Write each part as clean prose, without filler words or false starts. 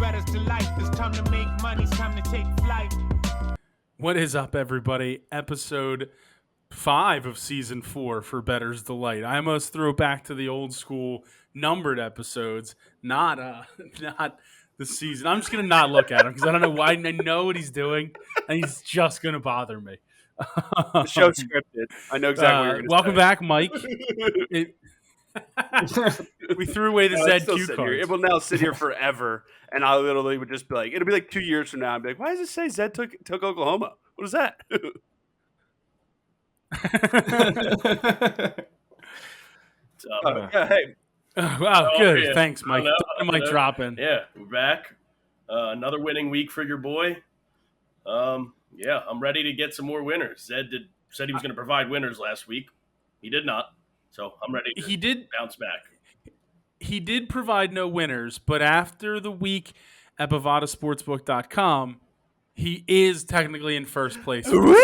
Bettors to life. It's time to make money. It's time to take flight. What is up, everybody? Episode 5 of Season 4 for Bettors Delight. I almost threw it back to the old school numbered episodes, not the season. I'm just going to not look at him because I don't know why. I know what he's doing, and he's just going to bother me. The show's scripted. I know exactly what you're going to say. Welcome back, Mike. We threw away the ZQ card. It will now sit here forever, and I literally would just be like, it'll be like 2 years from now. I'd be like, why does it say Zed took Oklahoma? What is that? Hey. Wow, good. Thanks, Mike. Mike dropping. Yeah, we're back. Another winning week for your boy. Yeah, I'm ready to get some more winners. Zed said he was going to provide winners last week. He did not. So I'm ready to bounce back. He did provide no winners, but after the week at bovadasportsbook.com, he is technically in first place. You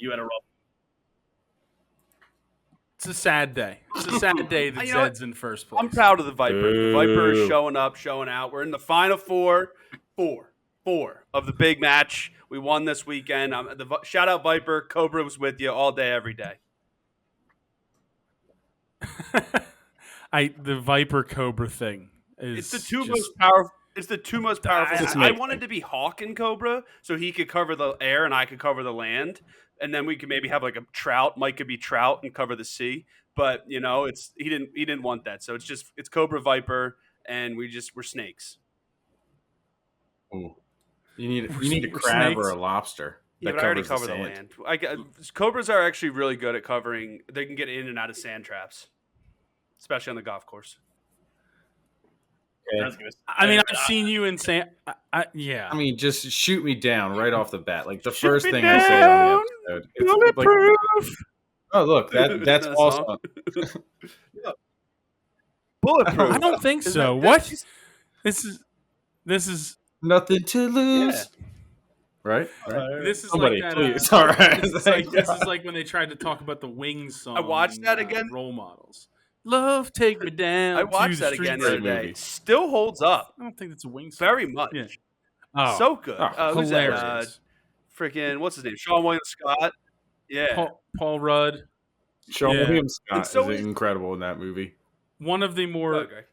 had a rough. It's a sad day. It's a sad day that Zed's in first place. I'm proud of the Viper. The Viper is showing up, showing out. We're in the final four of the big match. We won this weekend. Shout out Viper. Cobra was with you all day, every day. The Viper Cobra thing is it's the two most powerful. It's the two most powerful. I wanted to be Hawk and Cobra so he could cover the air and I could cover the land, and then we could maybe have like a Trout. Mike could be Trout and cover the sea. But he didn't want that. So it's Cobra Viper, and we're snakes. Ooh. You need a crab or a lobster. Yeah, but I already cover the land. Cobras are actually really good at covering. They can get in and out of sand traps, especially on the golf course. Okay. I mean, I've seen you in sand. Yeah. I mean, just shoot me down right off the bat. Like the first thing I say on the episode. It's bulletproof. Like, oh, look, that's awesome. Yeah. Bulletproof. I don't think so. What? This is nothing to lose. Yeah. Right? This is Somebody, like that. Please. All right. This is like when they tried to talk about the Wings song. I watched that again. Role models. Love, take me down. I watched that again the other day. Still holds up. I don't think it's a Wings song. Very much. Yeah. Oh. So good. Who's hilarious. that? Freaking, what's his name? Sean William Scott. Yeah. Paul Rudd. Sean William Scott is incredible in that movie. One of the more... Okay.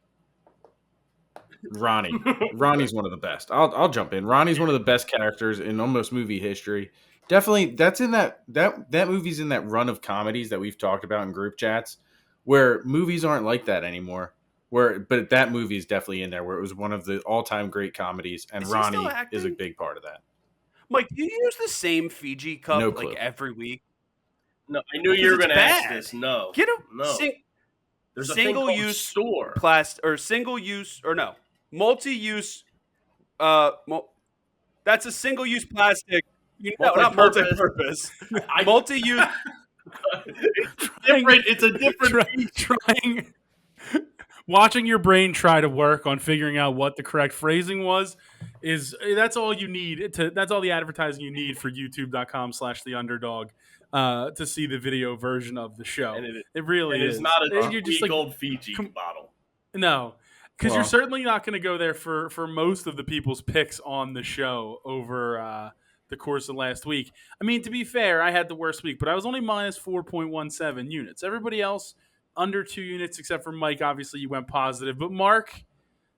Ronnie's one of the best. I'll jump in. Ronnie's one of the best characters in almost movie history. Definitely, that's in that movie's in that run of comedies that we've talked about in group chats, where movies aren't like that anymore. But that movie is definitely in there, where it was one of the all-time great comedies, and Ronnie is a big part of that. Mike, do you use the same Fiji cup every week? No, I knew you were going to ask this. No, get a there's a single-use store plastic or single-use or no. Multi-use, that's a single-use plastic. Not multi-purpose. Multi-use. It's a different. Watching your brain try to work on figuring out what the correct phrasing was that's all you need. That's all the advertising you need for YouTube.com/theunderdog to see the video version of the show. It really is. It's not a you're just old Fiji bottle. No. Because you're certainly not going to go there for most of the people's picks on the show over the course of last week. I mean, to be fair, I had the worst week, but I was only minus 4.17 units. Everybody else under 2 units, except for Mike. Obviously, you went positive. But Mark,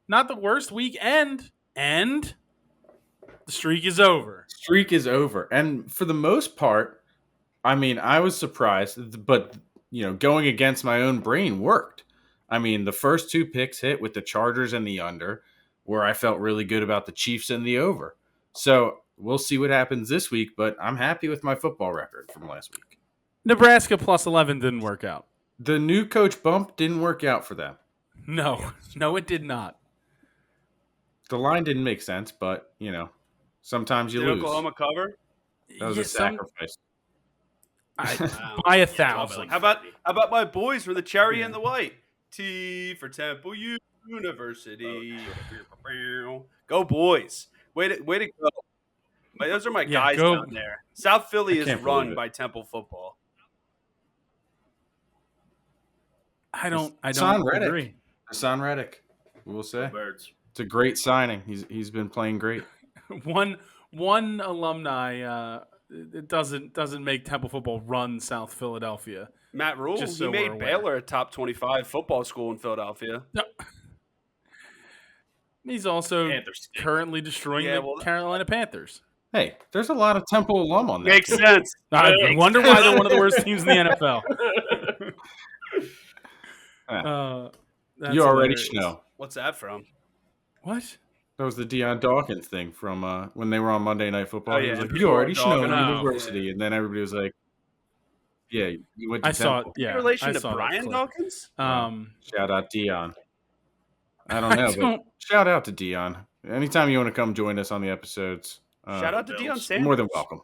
not the worst week, and the streak is over. Streak is over. And for the most part, I mean, I was surprised, but going against my own brain worked. I mean, the first 2 picks hit with the Chargers and the under, where I felt really good about the Chiefs and the over. So we'll see what happens this week, but I'm happy with my football record from last week. Nebraska plus 11 didn't work out. The new coach bump didn't work out for them. No, it did not. The line didn't make sense, but, sometimes you lose. Oklahoma cover? That was a sacrifice. By 1,000. How about my boys from the Cherry and the White? T for Temple University. Go boys. Way to go. Those are my guys down there. South Philly is run by Temple football. I don't Hassan agree. Reddick We'll say. Birds. It's a great signing. He's been playing great. One alumni it doesn't make Temple football run South Philadelphia. Matt Rule, Just he so we're made aware. Baylor a top 25 football school in Philadelphia. No. He's also Panthers. currently destroying the Carolina Panthers. Hey, there's a lot of Temple alum on that. Makes team. sense. I wonder why they're one of the worst teams in the NFL. That's You already hilarious. know. What's that from? What? That was the Deion Dawkins thing from when they were on Monday Night Football. Oh, He yeah, was like, before you already Dawkins. know Oh, University. And then everybody was like, yeah, you went to I saw Temple. it. Yeah, In relation I to saw that Brian clip. Dawkins? Shout out Deion. I don't know, but don't- shout out to Deion. Anytime you want to come join us on the episodes, Shout out to Bills. Deion Sanders. more than welcome.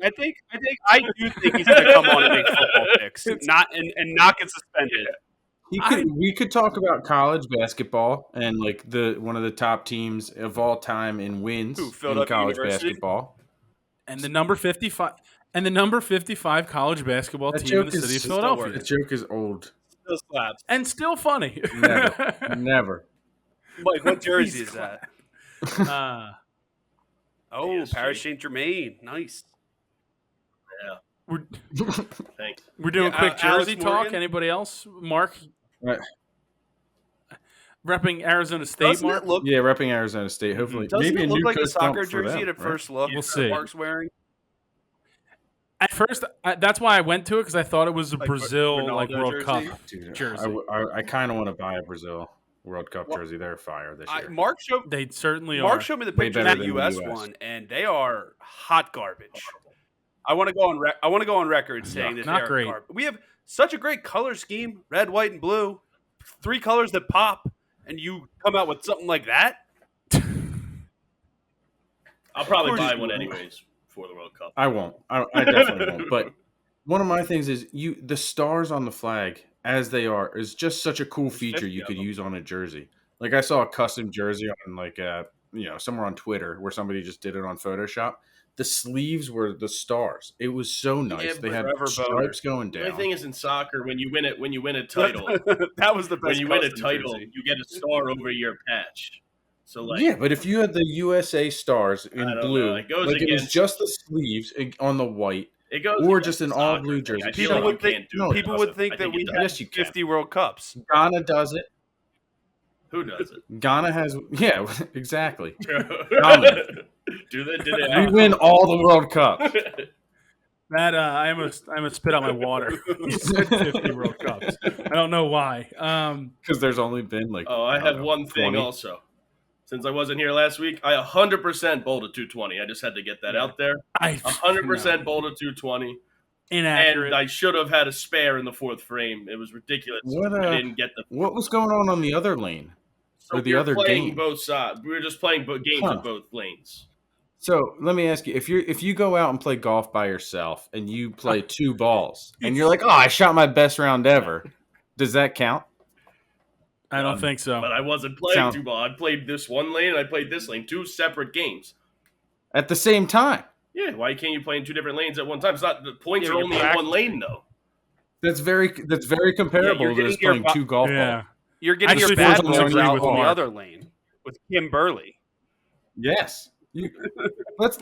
I do think he's going to come on and make football picks, and not get suspended. We could talk about college basketball and like one of the top teams of all time in wins Who, in Philadelphia college University? basketball. And the number 55 college basketball That team in joke the city of is Philadelphia. The joke is old. Still slaps. And still funny. Never. Mike, what jersey is that? Oh, PSG. Paris Saint Germain. Nice. we're Thanks. we're doing Yeah, quick Alex jersey talk. Morgan? Anybody else? Mark? Right. Repping Arizona State, Doesn't Mark? it look? Yeah, repping Arizona State. Hopefully, Doesn't maybe it a look new like a coach soccer bump for jersey them, at right? first look? We'll see. Mark's wearing. At first, that's why I went to it, because I thought it was a Like Brazil Ronaldo World jersey? Cup Dude, jersey. I kind of want to buy a Brazil World Cup Well, jersey. They're fire this year. Mark showed They certainly are. Mark showed me the Way picture of better the than the U.S. US. one, and they are hot garbage. I want to go on record saying that Not they're great. garbage. We have such a great color scheme: red, white, and blue. 3 colors that pop, and you come out with something like that. I'll probably Of course buy you one will. anyways for the World Cup. I won't. I definitely won't. But one of my things is the stars on the flag as they are is just such a cool feature 50 you of could them. use on a jersey. Like I saw a custom jersey on like somewhere on Twitter where somebody just did it on Photoshop. The sleeves were the stars. It was so nice. Yeah, They had forever stripes going The only down. thing is in soccer, when you win a title, That was the best. when you win a custom title, jersey. you get a star over your patch. So like, Yeah, but if you had the USA stars in I don't blue, know. It goes like it was against- just the sleeves on the white, it goes or against just an the all soccer blue thing. jersey. I feel People like would you think can't do no, it. people would think I that we it had does. Yes, you can. 50 World Cups. Ghana does it. Who does it? Ghana has, yeah, exactly. Do they? Do We they? win all the World Cups. That I almost spit out my water. You said 50 World Cups. I don't know why. Because there's only been like. Oh, I don't have know, one thing 20. also. Since I wasn't here last week, I 100% bowled a 220. I just had to get that out there. I 100% bowled a 220. inaccurate. And I should have had a spare in the fourth frame. It was ridiculous. I didn't get the. What was going on the other lane? So or the we were other playing game? both sides. We were just playing games Huh. with both lanes. So let me ask you: if you go out and play golf by yourself and you play 2 balls and you're like, oh, I shot my best round ever, does that count? I don't think so. But I wasn't playing Sound- 2 ball. I played this one lane and I played this lane. 2 separate games. At the same time? Yeah, why can't you play in 2 different lanes at one time? It's not the points Yeah, are you're only in one lane though. That's very comparable you're to getting just your playing 2 golf yeah. balls. You're getting Actually, your bad fortunately, I balls agree out with on the Mark. other lane with Kim Burley. Yes. Let's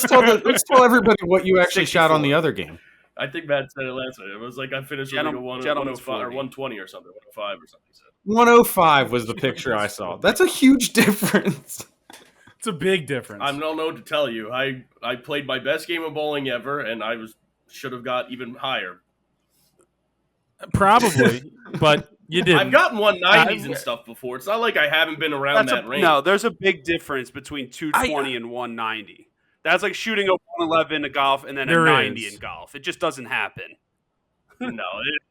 tell everybody what you actually shot on the other game. I think Matt said it last night. It was like I finished with like a 105 or 120 or something, 105 or something. He said. 105 was the picture I saw. That's a huge difference. It's a big difference. I don't know what to tell you. I played my best game of bowling ever, and I should have got even higher. Probably, but you didn't. I've gotten 190s and stuff before. It's not like I haven't been around that range. No, there's a big difference between 220 and 190. That's like shooting a 111 in golf and then There a 90 is. in golf. It just doesn't happen. No,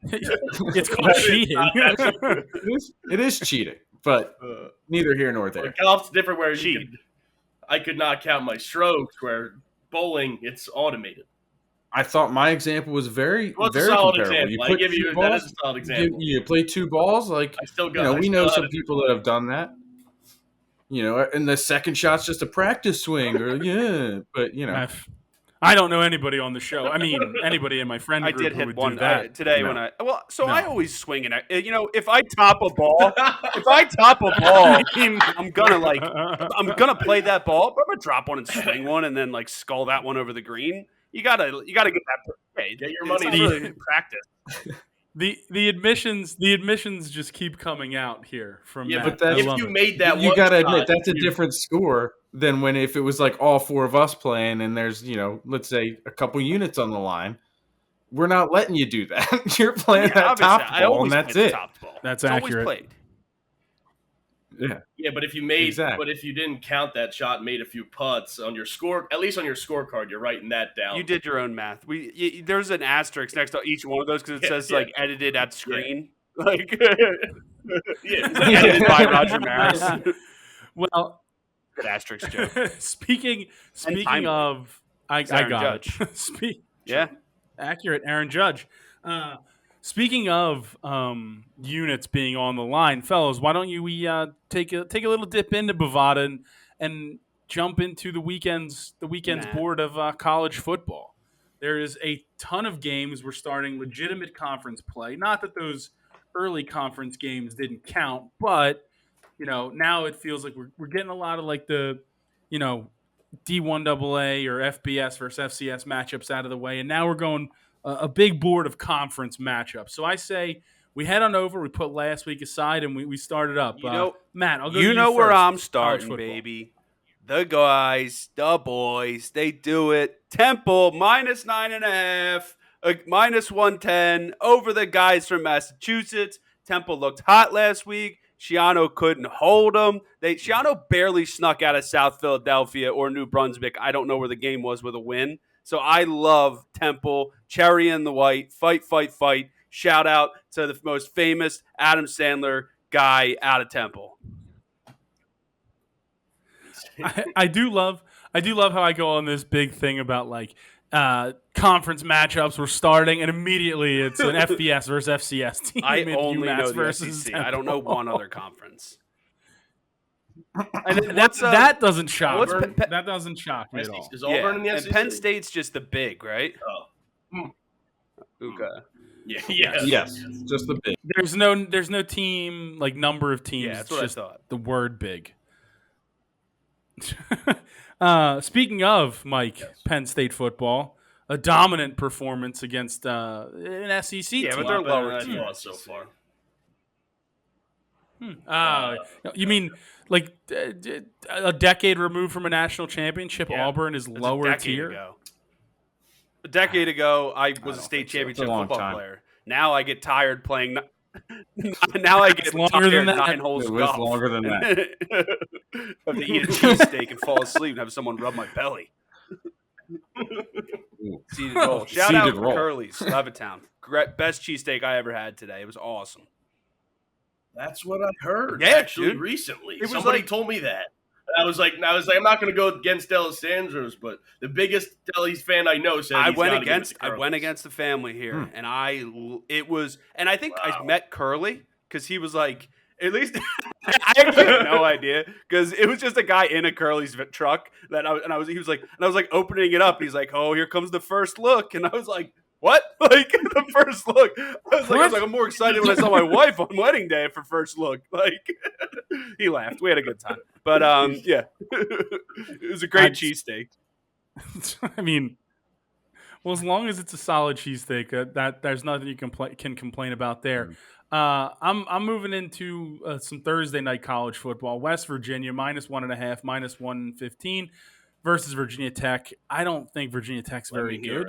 It's called cheating. It is cheating, but neither here nor there. golf's different where Cheat. I could not count my strokes, where bowling, it's automated. I thought my example was very, Well, it's very a solid comparable. example. You I put give 2 you balls, that is a solid example. you play 2 balls, like I still got. we know some people that have done that. And the second shot's just a practice swing, or but I don't know anybody on the show. I mean, anybody in my friend I group did who hit would one do that. today No. when I No. I always swing it. If I top a ball, I'm gonna play that ball, but I'm gonna drop one and swing one and then like skull that one over the green. You gotta get that. Hey, Get your money. really practice. The admissions just keep coming out here from Yeah, Matt. but I if love you it. made that, You one got to shot, admit that's a different score than when if it was like all four of us playing and there's let's say a couple units on the line. We're not letting you do that. You're playing that top ball and that's it. That's it's accurate. Always played. Yeah, but if you didn't count that shot, and made a few putts on your score, at least on your scorecard, you're writing that down. You did your own math. There's an asterisk next to each one of those because it says like edited at screen, like edited by Roger Maris. Well, good asterisk joke. Speaking of, I got Judge. it. Accurate, Aaron Judge. Speaking of units being on the line, fellas, why don't we take a little dip into Bovada and jump into the weekend's board of college football. There is a ton of games. We're starting legitimate conference play. Not that those early conference games didn't count, but now it feels like we're getting a lot of like the D1AA or FBS versus FCS matchups out of the way, and now we're going a big board of conference matchups. So I say we head on over. We put last week aside, and we started up. Matt, I'll go to you first. Where I'm starting, baby. The guys, the boys, they do it. Temple, -9.5, -110 over the guys from Massachusetts. Temple looked hot last week. Shiano couldn't hold them. Shiano barely snuck out of South Philadelphia or New Brunswick. I don't know where the game was with a win. So I love Temple, cherry in the white, fight, fight, fight. Shout out to the most famous Adam Sandler guy out of Temple. I do love how I go on this big thing about like conference matchups were starting, and immediately it's an FBS versus FCS team. I only UMass know the versus SEC. Temple. I don't know one other conference. And that doesn't shock. That doesn't shock me at all. Is Auburn in the SEC? And Penn State's just the big, right? Oh. Okay. Yes. Just the big. There's no team like number of teams. Yeah, that's it's what just I thought. The word big. Speaking of Mike, Penn State football, a dominant performance against an SEC team. Yeah, but they're lower than I so far. You mean like a decade removed from a national championship? Yeah, is lower tier. A decade ago, I was a state championship football player. Now I get tired playing. Now I get tired 9 holes it of was golf. longer than that. I have to eat a cheesesteak and fall asleep and have someone rub my belly. Seated roll. Shout out to Curly's, Levittown. Best cheesesteak I ever had today. It was awesome. That's what I heard. Yeah, actually, dude. Recently, It was somebody like- told me that. I was like, I'm not going to go against D'Alessandro's, but the biggest Deli's fan I know said I he's went gotta give it against to Curly's. the family here, and I think I met Curly because he was like, at least I actually had no idea because it was just a guy in a Curly's truck he was like opening it up. He's like, oh, here comes the first look, and I was like, what? Like the first look? I was like, I'm more excited when I saw my wife on wedding day for first look. Like he laughed. We had a good time, but yeah, it was a great cheesesteak. I mean, well, as long as it's a solid cheesesteak, that there's nothing you can complain about there. I'm moving into some Thursday night college football. West Virginia -1.5, -115 versus Virginia Tech. I don't think Virginia Tech's very good.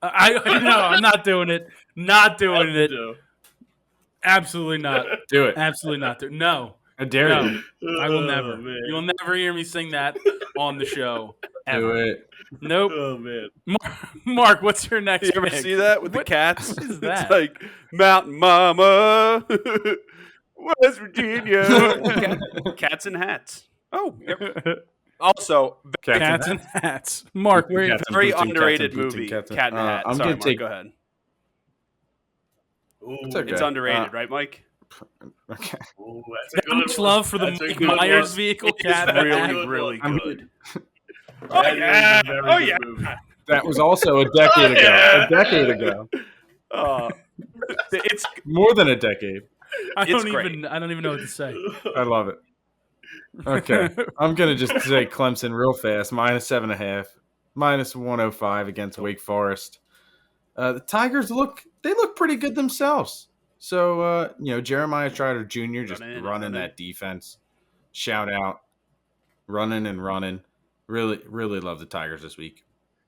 I no, I'm not doing it. Not doing it. Absolutely not. Do it. Absolutely not. No. I dare you. I will never. Man. You will never hear me sing that on the show. Ever. Do it. Nope. Oh man. Mark, what's your next? You ever pick? see that with the cats? What is that? It's like Mountain Mama, West Virginia, cats and hats. Oh, yep. Also, Cats and Hats. Mark, very underrated movie. Cat in the Hat. Sorry, Mark, go ahead. Ooh, it's underrated, right, Mike? Okay. Ooh, Much love for the Mike Myers vehicle. Cat It's really, really good. That is a very good movie. That was also a decade ago. A decade ago. It's More than a decade. I It's don't great. even know what to say. I love it. Okay. I'm going to just say Clemson real fast. -7.5. -105 against Wake Forest. The Tigers look pretty good themselves. So, Jeremiah Trotter Jr. just running that defense. Shout out. Running and running. Really, really love the Tigers this week.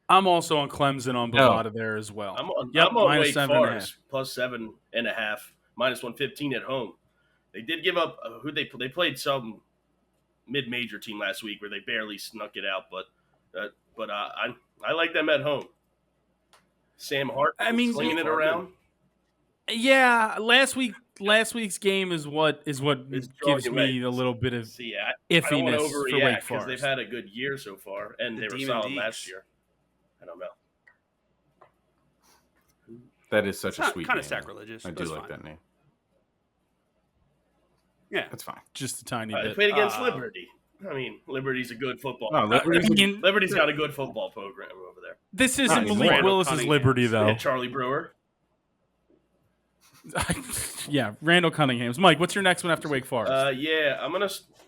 I'm also on Clemson on Bovada there as well. I'm on Wake -7.5. Forest +7.5, -115 at home. They did give up they played some mid-major team last week where they barely snuck it out, but I like them at home. Sam Hart, slinging it around. Yeah, last week's game is what gives me a little bit of iffiness for Wake Forest because they've had a good year so far, and they were solid last year. I don't know. That is such a sweet kind name. of sacrilegious. I do like that name. Yeah, that's fine. Just a tiny bit. They played against Liberty. I mean, Liberty's a good football. Liberty's got a good football program over there. This isn't Malik Willis's Liberty, though. Yeah, Charlie Brewer. Yeah, Randall Cunningham's. Mike, what's your next one after Wake Forest?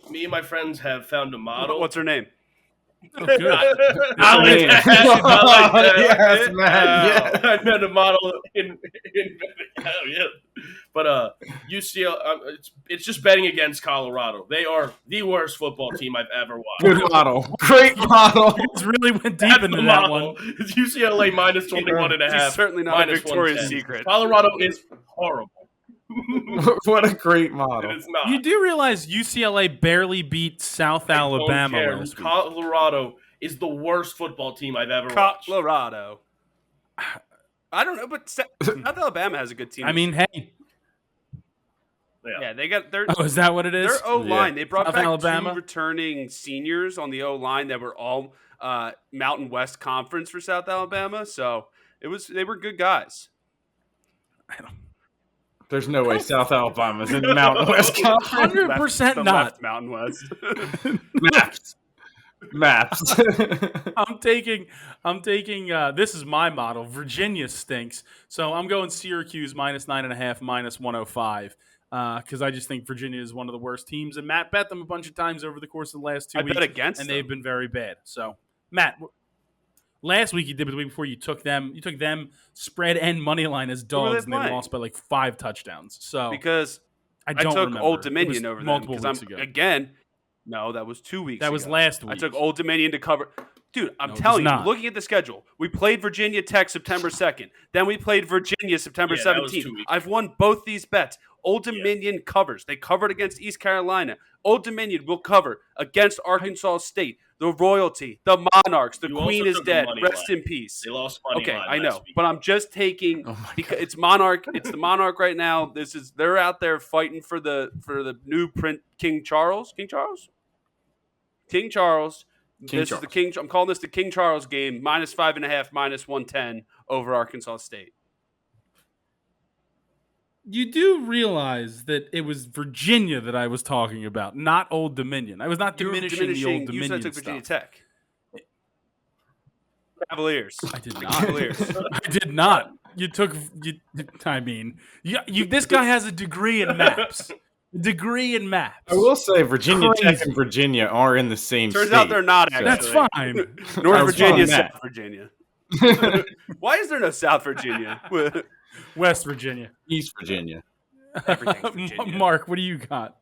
Me and my friends have found a model. What's her name? Oh, good. I like that. Yes, man. I found a model in But UCL, it's just betting against Colorado. They are the worst football team I've ever watched. Good model. Great model. It's really went deep into that one. It's UCLA -21.5. It's certainly not a Victoria's Secret. Colorado is horrible. What a great model. It is not. You do realize UCLA barely beat South Alabama last week. Colorado is the worst football team I've ever watched. Colorado. I don't know, but South Alabama has a good team. I mean, hey. Yeah, they got their. Oh, is that what it is? Their O-line. They brought South back Alabama? 2 returning seniors on the O-line that were all Mountain West Conference for South Alabama. So they were good guys. There's no way South Alabama's in the Mountain West Conference. 100% not. Mountain West. Maps. I'm taking. This is my model. Virginia stinks, so I'm going Syracuse -9.5, -105. Because I just think Virginia is one of the worst teams, and Matt bet them a bunch of times over the course of the last 2 weeks. I bet against and them. They've been very bad. So, Matt, last week you did, but the week before you took them spread and money line as dogs, and they lost by like 5 touchdowns. So because I took remember. Old Dominion over multiple them weeks ago. Again. No, that was 2 weeks ago. That was last week. I took Old Dominion to cover. Dude, I'm telling you, looking at the schedule, we played Virginia Tech September 2nd. Then we played Virginia September 17th. I've won both these bets. Old Dominion covers. They covered against East Carolina. Old Dominion will cover against Arkansas State. The Royalty, the Monarchs, the Queen is dead. Rest in peace. They lost money line I know, last week. but I'm just taking because it's Monarch. It's the Monarch right now. They're out there fighting for the new print King Charles. King Charles. This is the King. I'm calling this the King Charles game. -5.5, -110 over Arkansas State. You do realize that it was Virginia that I was talking about, not Old Dominion. I was not diminishing the Old Dominion You said I took Virginia Tech. Cavaliers. I did not. Cavaliers. I did not. You took. I mean, this guy has a degree in maps. Degree in maps. I will say Virginia Tech and Virginia are in the same Turns state. out they're not, actually. That's fine. North Virginia, South Virginia. Why is there no South Virginia? West Virginia. East Virginia. Everything's Virginia. Mark, what do you got?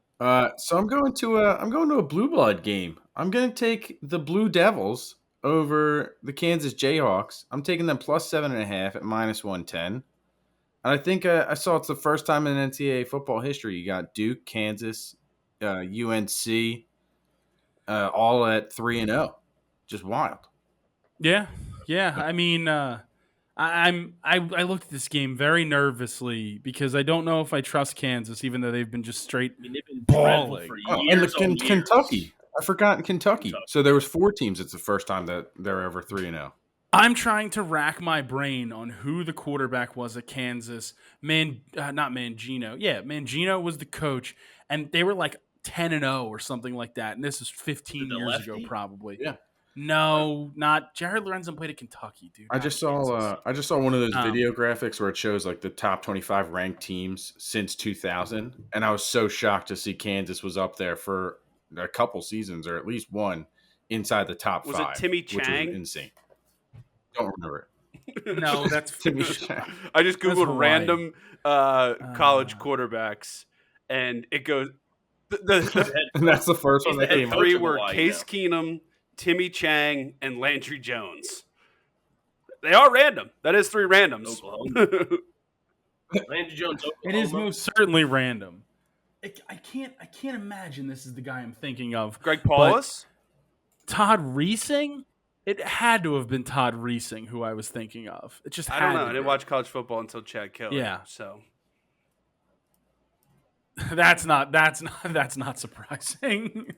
So I'm going to a blue blood game. I'm going to take the Blue Devils over the Kansas Jayhawks. I'm taking them +7.5 at -110. And I think I saw it's the first time in NCAA football history you got Duke, Kansas, UNC, all at 3-0. Just wild. Yeah. I mean, I looked at this game very nervously because I don't know if I trust Kansas, even though they've been just straight balling. And Kentucky. I forgot Kentucky. So there was 4 teams. It's the first time that they're over 3-0. I'm trying to rack my brain on who the quarterback was at Kansas. Not Mangino. Yeah, Mangino was the coach, and they were like 10-0 or something like that. And this is 15 years ago, probably. Yeah. No, not Jared Lorenzen played at Kentucky, dude. I just saw one of those video graphics where it shows like the top 25 ranked teams since 2000, and I was so shocked to see Kansas was up there for a couple seasons, or at least one inside the top Was 5. it Timmy which Chang? was insane. Don't remember it. No, that's Timmy Chang. I just googled Hawaii. random college quarterbacks, and it goes. And that's the first one that The came up. 3 were Case Keenum, Timmy Chang, and Landry Jones. They are random. That is 3 randoms. Oklahoma. Landry Jones, Oklahoma. It is most certainly random. I can't imagine this is the guy I'm thinking of. Greg Paulus? Todd Reesing? It had to have been Todd Reesing who I was thinking of. It just I had don't know. to I didn't be. watch college football until Chad Kelly. Yeah. So That's not surprising.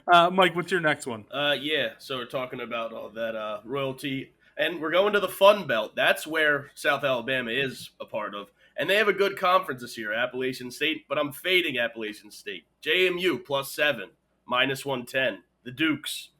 Mike, what's your next one? Yeah, so we're talking about all that royalty, and we're going to the Fun Belt. That's where South Alabama is a part of, and they have a good conference this year, Appalachian State, but I'm fading Appalachian State. JMU +7, -110. The Dukes,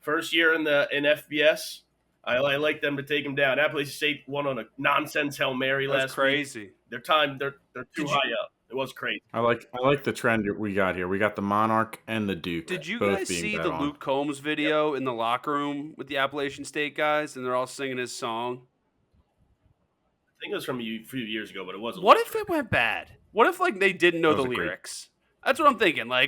first year in FBS. I like them to take them down. Appalachian State won on a nonsense Hail Mary last that's crazy. week. They're too high up. It was crazy. I like the trend we got here. We got the Monarch and the Duke. Did you both guys being see bet the on. Luke Combs video in the locker room with the Appalachian State guys, and they're all singing his song? I think it was from a few years ago, but it wasn't. What if it went bad? What if they didn't know That the was a great- lyrics? That's what I'm thinking. I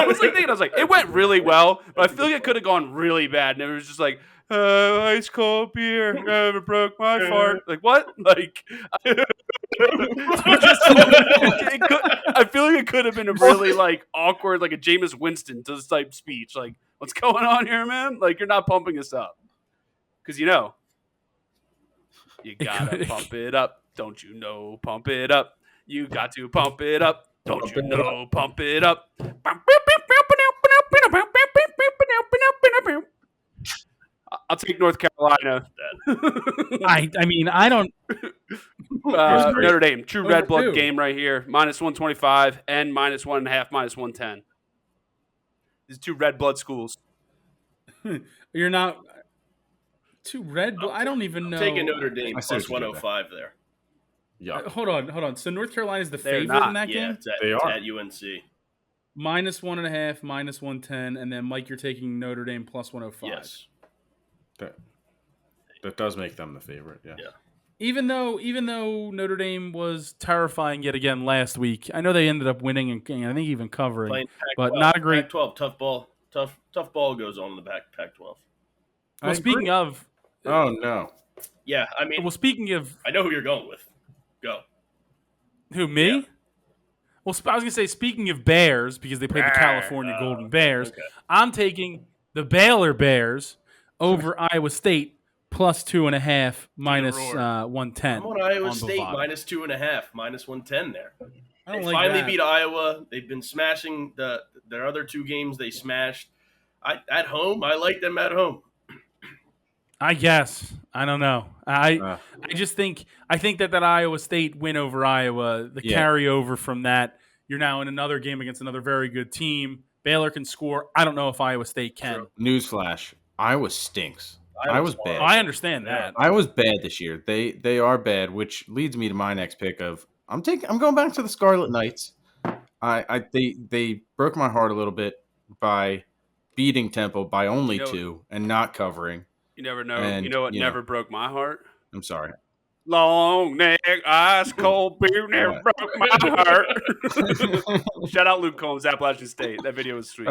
was thinking, it went really well, but I feel like it could have gone really bad, and it was just like, ice cold beer never broke my fart. Like what? I feel like it could have been a really awkward, like a Jameis Winston type speech. Like, what's going on here, man? Like, you're not pumping us up because you gotta pump it up. Don't you know? Pump it up. You got to pump it up. Don't you know? Pump it up. I'll take North Carolina. I mean, I don't. Notre Dame, true Over red blood two. game right here. -125 and -1.5, -110. These 2 red blood schools. You're not too red. I don't even know. Taking Notre Dame I see what you did +105 there. Yeah. Hold on. So North Carolina's the They're favorite not. in that Yeah, game. it's at, They it's are. at UNC. -1.5, -110, and then Mike, you're taking Notre Dame +105. Yes. That does make them the favorite. Yeah. Yeah. Even though Notre Dame was terrifying yet again last week, I know they ended up winning and I think even covering, Playing but Pac-12. not a great. Pac-12, tough ball. Tough ball goes on in the Pac-12. Well, I speaking agree. of, Oh no. Yeah, I mean, well, speaking of I know who you're going with. Go. who me? Yeah. Well, I was gonna say speaking of Bears because they played the California Golden Bears. Okay. I'm taking the Baylor Bears over Iowa State +2.5 -110. I'm on Iowa on State Bovada. -2.5, -110 there. I don't They like finally that. beat Iowa. They've been smashing their other 2 games. They smashed. At home, I like them at home. I guess. I don't know. I just think that Iowa State win over Iowa, the carryover from that, you're now in another game against another very good team. Baylor can score. I don't know if Iowa State can. True. Newsflash: Iowa stinks. Iowa's Iowa's bad. I understand that. Iowa's bad this year. They are bad, which leads me to my next pick of I'm going back to the Scarlet Knights. They broke my heart a little bit by beating Temple by only 2 and not covering. You never know. And, you know what you never know. broke my heart? I'm sorry. Long neck, ice cold beer never What? broke my heart. Shout out Luke Combs, Appalachian State. That video was sweet.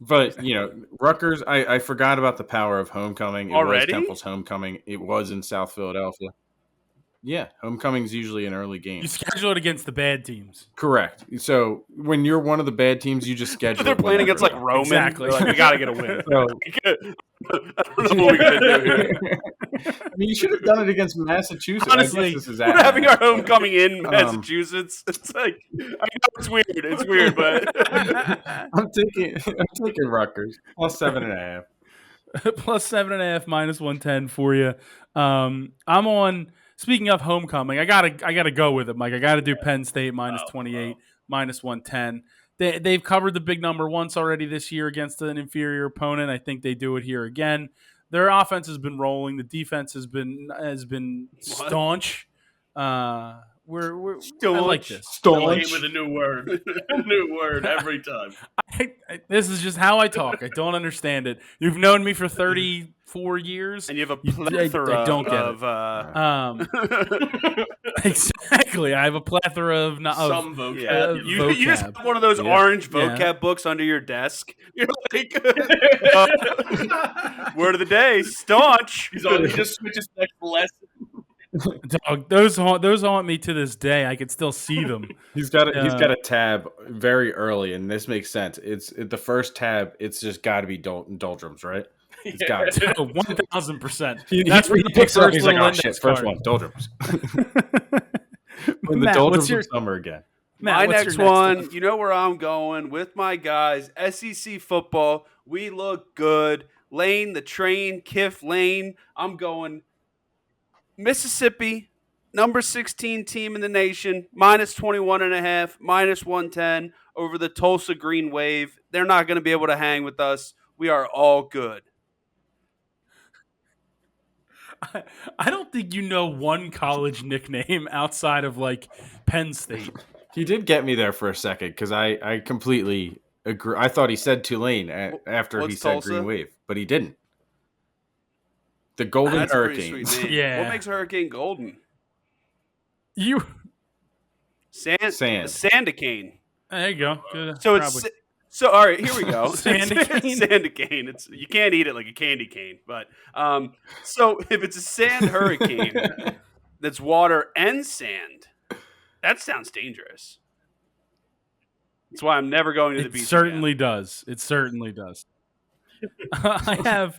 But Rutgers. I forgot about the power of homecoming. It Already? was Temple's homecoming. It was in South Philadelphia. Yeah, homecoming's usually an early game. You schedule it against the bad teams. Correct. So when you're one of the bad teams, you just schedule. They're it playing whenever. against Roman. Exactly. They're like, we got to get a win. So, I don't know what we're going to do here. I mean, you should have done it against Massachusetts. Honestly, I guess this is we're having our homecoming in Massachusetts. It's like, I know it's weird. It's weird, but I'm taking Rutgers +7.5. +7.5 -110 for you. I'm on. Speaking of homecoming, I gotta go with it, Mike. I gotta do Penn State -28 -110. they've covered the big number once already this year against an inferior opponent. I think they do it here again. Their offense has been rolling. The defense has been staunch. We're I like this. Staunch with a new word. A new word every time. This is just how I talk. I don't understand it. You've known me for 34 years, and you have a plethora I don't get of exactly. I have a plethora of some vocab. You just have one of those orange vocab books under your desk. You're like, word of the day, staunch. He just switches next lesson. Dog, those haunt me to this day. I can still see them. He's got a tab very early, and this makes sense. It's the first tab. It's just got to be doldrums, right? It's got to 1,000%. That's where he picks up. He's like, oh shit, first one, doldrums. When the doldrums of summer again. Matt, my next one, you know where I'm going with my guys. SEC football. We look good. Lane, the train, Kiff Lane. I'm going Mississippi, number 16 team in the nation, minus 21.5, minus 110 over the Tulsa Green Wave. They're not going to be able to hang with us. We are all good. I don't think you know one college nickname outside of like Penn State. He did get me there for a second because I completely agree. I thought he said Tulane after he said Tulsa? Green Wave, but he didn't. The Golden Hurricane. Yeah. What makes a hurricane golden? Sand. Sandicane. There you go. Good. So it's all right. Here we go. Sandicane. Sandicane. It's you can't eat it like a candy cane, but so if it's a sand hurricane that's water and sand, that sounds dangerous. That's why I'm never going to the beach. It certainly does. It certainly does. I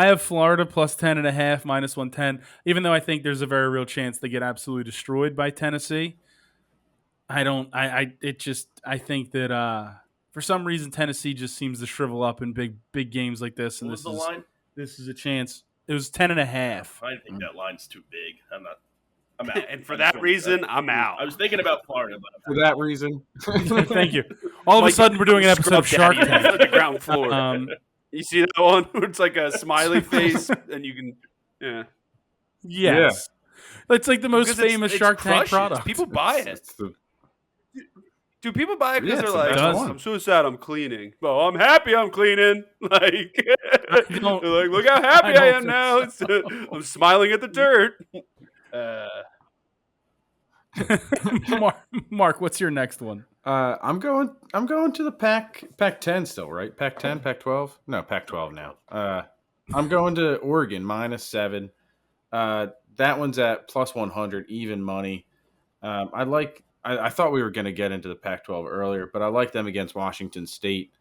have Florida plus 10.5, minus 110. Even though I think there's a very real chance they get absolutely destroyed by Tennessee, I think that for some reason Tennessee just seems to shrivel up in big games like this. And what was the line? This is a chance. It was 10.5. I think that line's too big. I'm out. And for that reason, I'm out. I was thinking about Florida, but for that reason, thank you. All of a sudden, we're doing an episode of Shark Tank at the ground floor. You see that one? It's like a smiley face, and you can, Yes. Yeah. It's like the most famous Shark Tank product. People buy it. Do people buy it because they're like, I'm so sad I'm cleaning. Well, I'm happy I'm cleaning. Like, they're like, look how happy I am now. I'm smiling at the dirt. Mark, what's your next one? I'm going to the Pac-10 still, right? Pac-10, Pac-12? No, Pac-12 now. I'm going to Oregon -7. That one's at plus 100, even money. I thought we were going to get into the Pac-12 earlier, but I like them against Washington State,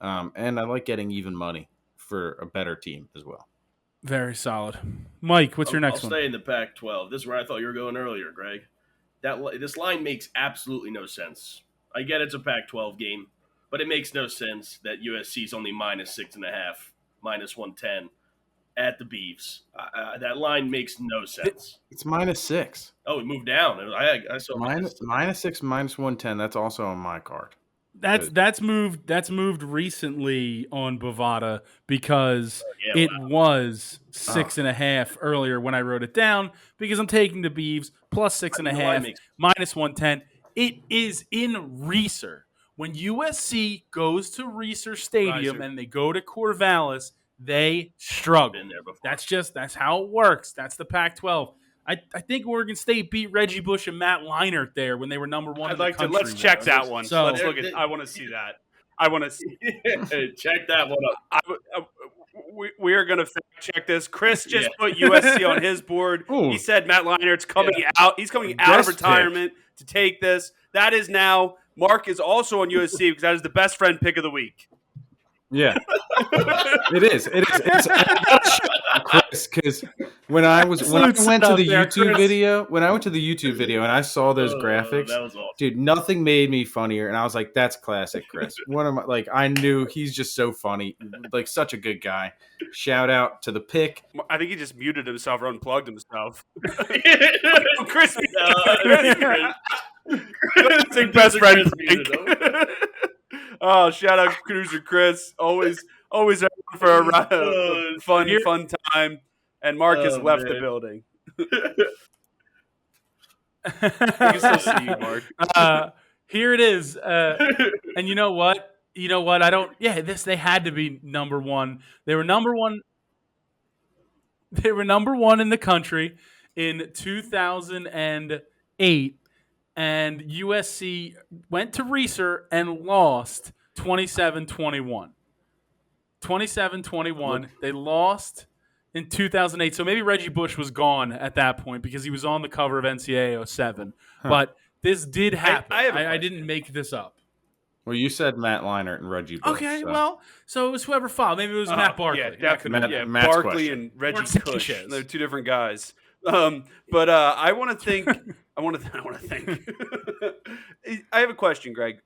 and I like getting even money for a better team as well. Very solid. Mike, what's your next one? I'll stay in the Pac-12. This is where I thought you were going earlier, Greg. This line makes absolutely no sense. I get it's a Pac-12 game, but it makes no sense that USC is only minus 6.5, minus 110 at the Beavs. That line makes no sense. It's -6. Oh, it moved down. I saw -6, minus 110. That's also on my card. That's moved recently on Bovada because it was 6.5 earlier when I wrote it down because I'm taking the Beavs plus 6.5 minus 110. It is in Reser. When USC goes to Reser Stadium and they go to Corvallis, they struggle. That's how it works. That's the Pac-12. I think Oregon State beat Reggie Bush and Matt Leinart there when they were number one in the country. Let's check that one. So let's look at. I want to see that. I want to see. Check that one up. We are going to fact check this. Chris just put USC on his board. Ooh. He said Matt Leinart's coming out. He's coming out of retirement to take this. That is now. Mark is also on USC because that is the best friend pick of the week. Yeah, it is. It's Chris, because when I went to the YouTube video and I saw those graphics, that was awesome. Dude, nothing made me funnier, and I was like, "That's classic, Chris." I knew he's just so funny, like such a good guy. Shout out to the pick. I think he just muted himself or unplugged himself. Chris. Classic best friend prank. Oh, shout out producer Chris. Always there for a fun time. And Marcus left the building. I can still see you, Mark. Here it is. And you know what? They had to be number one. They were number one. They were number one in the country in 2008, and USC went to Reser and lost 27-21. 27-21. They lost in 2008. So maybe Reggie Bush was gone at that point because he was on the cover of NCAA 07. But this did happen. I didn't make this up. Well, you said Matt Leinart and Reggie Bush. Okay, so it was whoever filed. Maybe it was Matt Barkley. Yeah, definitely. Matt's Barkley question. and Reggie Bush. They're two different guys. But I want to think. I want to think. I have a question, Greg.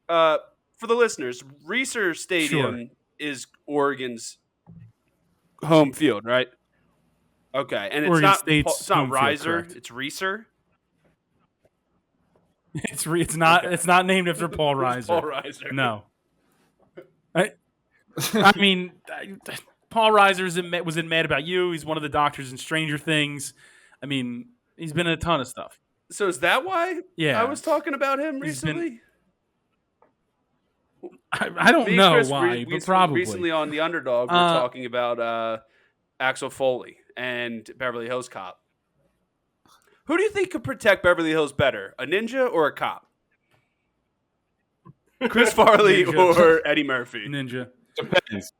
For the listeners, Reser Stadium is Oregon's home field, right? Okay, and it's not Reiser. It's Reser. It's not named after Paul Reiser. Paul Reiser. No. I mean, Paul Reiser was in Mad About You. He's one of the doctors in Stranger Things. I mean, he's been in a ton of stuff. So is that why I was talking about him recently? I don't know why, but probably. Recently on The Underdog, we're talking about Axel Foley and Beverly Hills Cop. Who do you think could protect Beverly Hills better, a ninja or a cop? Chris Farley or Eddie Murphy? Ninja. Depends.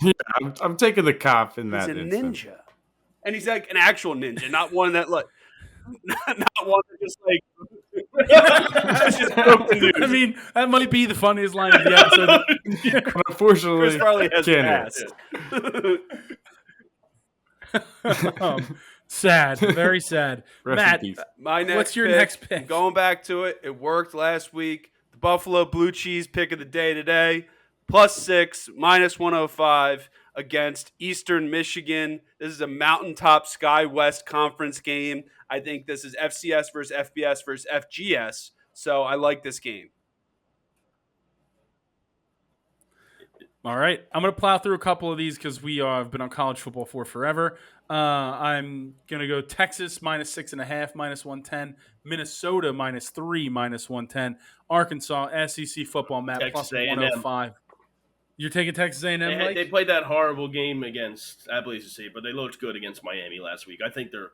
Yeah, I'm taking the cop in that. He's a instance. ninja, and he's like an actual ninja, not one that not one that just like. That's just broken news. I mean, that might be the funniest line of the episode. But unfortunately, Chris Farley has passed. Sad, very sad. Matt, what's your next pick? Going back to it, it worked last week. The Buffalo Blue Cheese pick of the day today, +6, -105 against Eastern Michigan. This is a Mountaintop Sky West Conference game. I think this is FCS versus FBS versus FGS, so I like this game. All right. I'm going to plow through a couple of these because we have been on college football for forever. I'm going to go Texas -6.5, -110. Minnesota -3, -110. Arkansas, SEC football, Matt, +105. You're taking Texas A&M, Mike? They played that horrible game against Abilene State, but they looked good against Miami last week. I think they're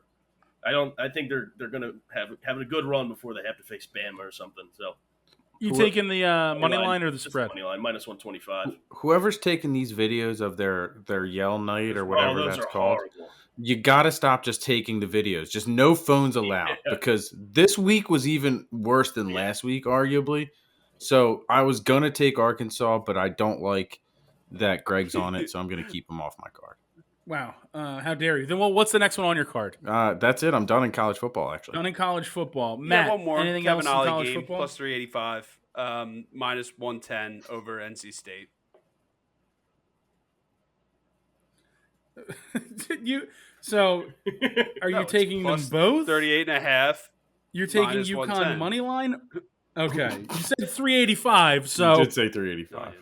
going to have a good run before they have to face Bama or something. So. You taking the money line or the spread? Money line, -125. Whoever's taking these videos of their yell night or whatever that's called, horrible. You got to stop just taking the videos. Just no phones allowed because this week was even worse than last week, arguably. So I was going to take Arkansas, but I don't like that Greg's on it, so I'm going to keep him off my card. Wow. How dare you? Then what's the next one on your card? That's it. I'm done in college football, actually. Done in college football. Matt, one more. Anything Kevin else Ollie in college game, football? +385, -110 over NC State. Are you taking them both? 38.5. You're taking UConn money line? Okay. You said 385, so. You did say 385.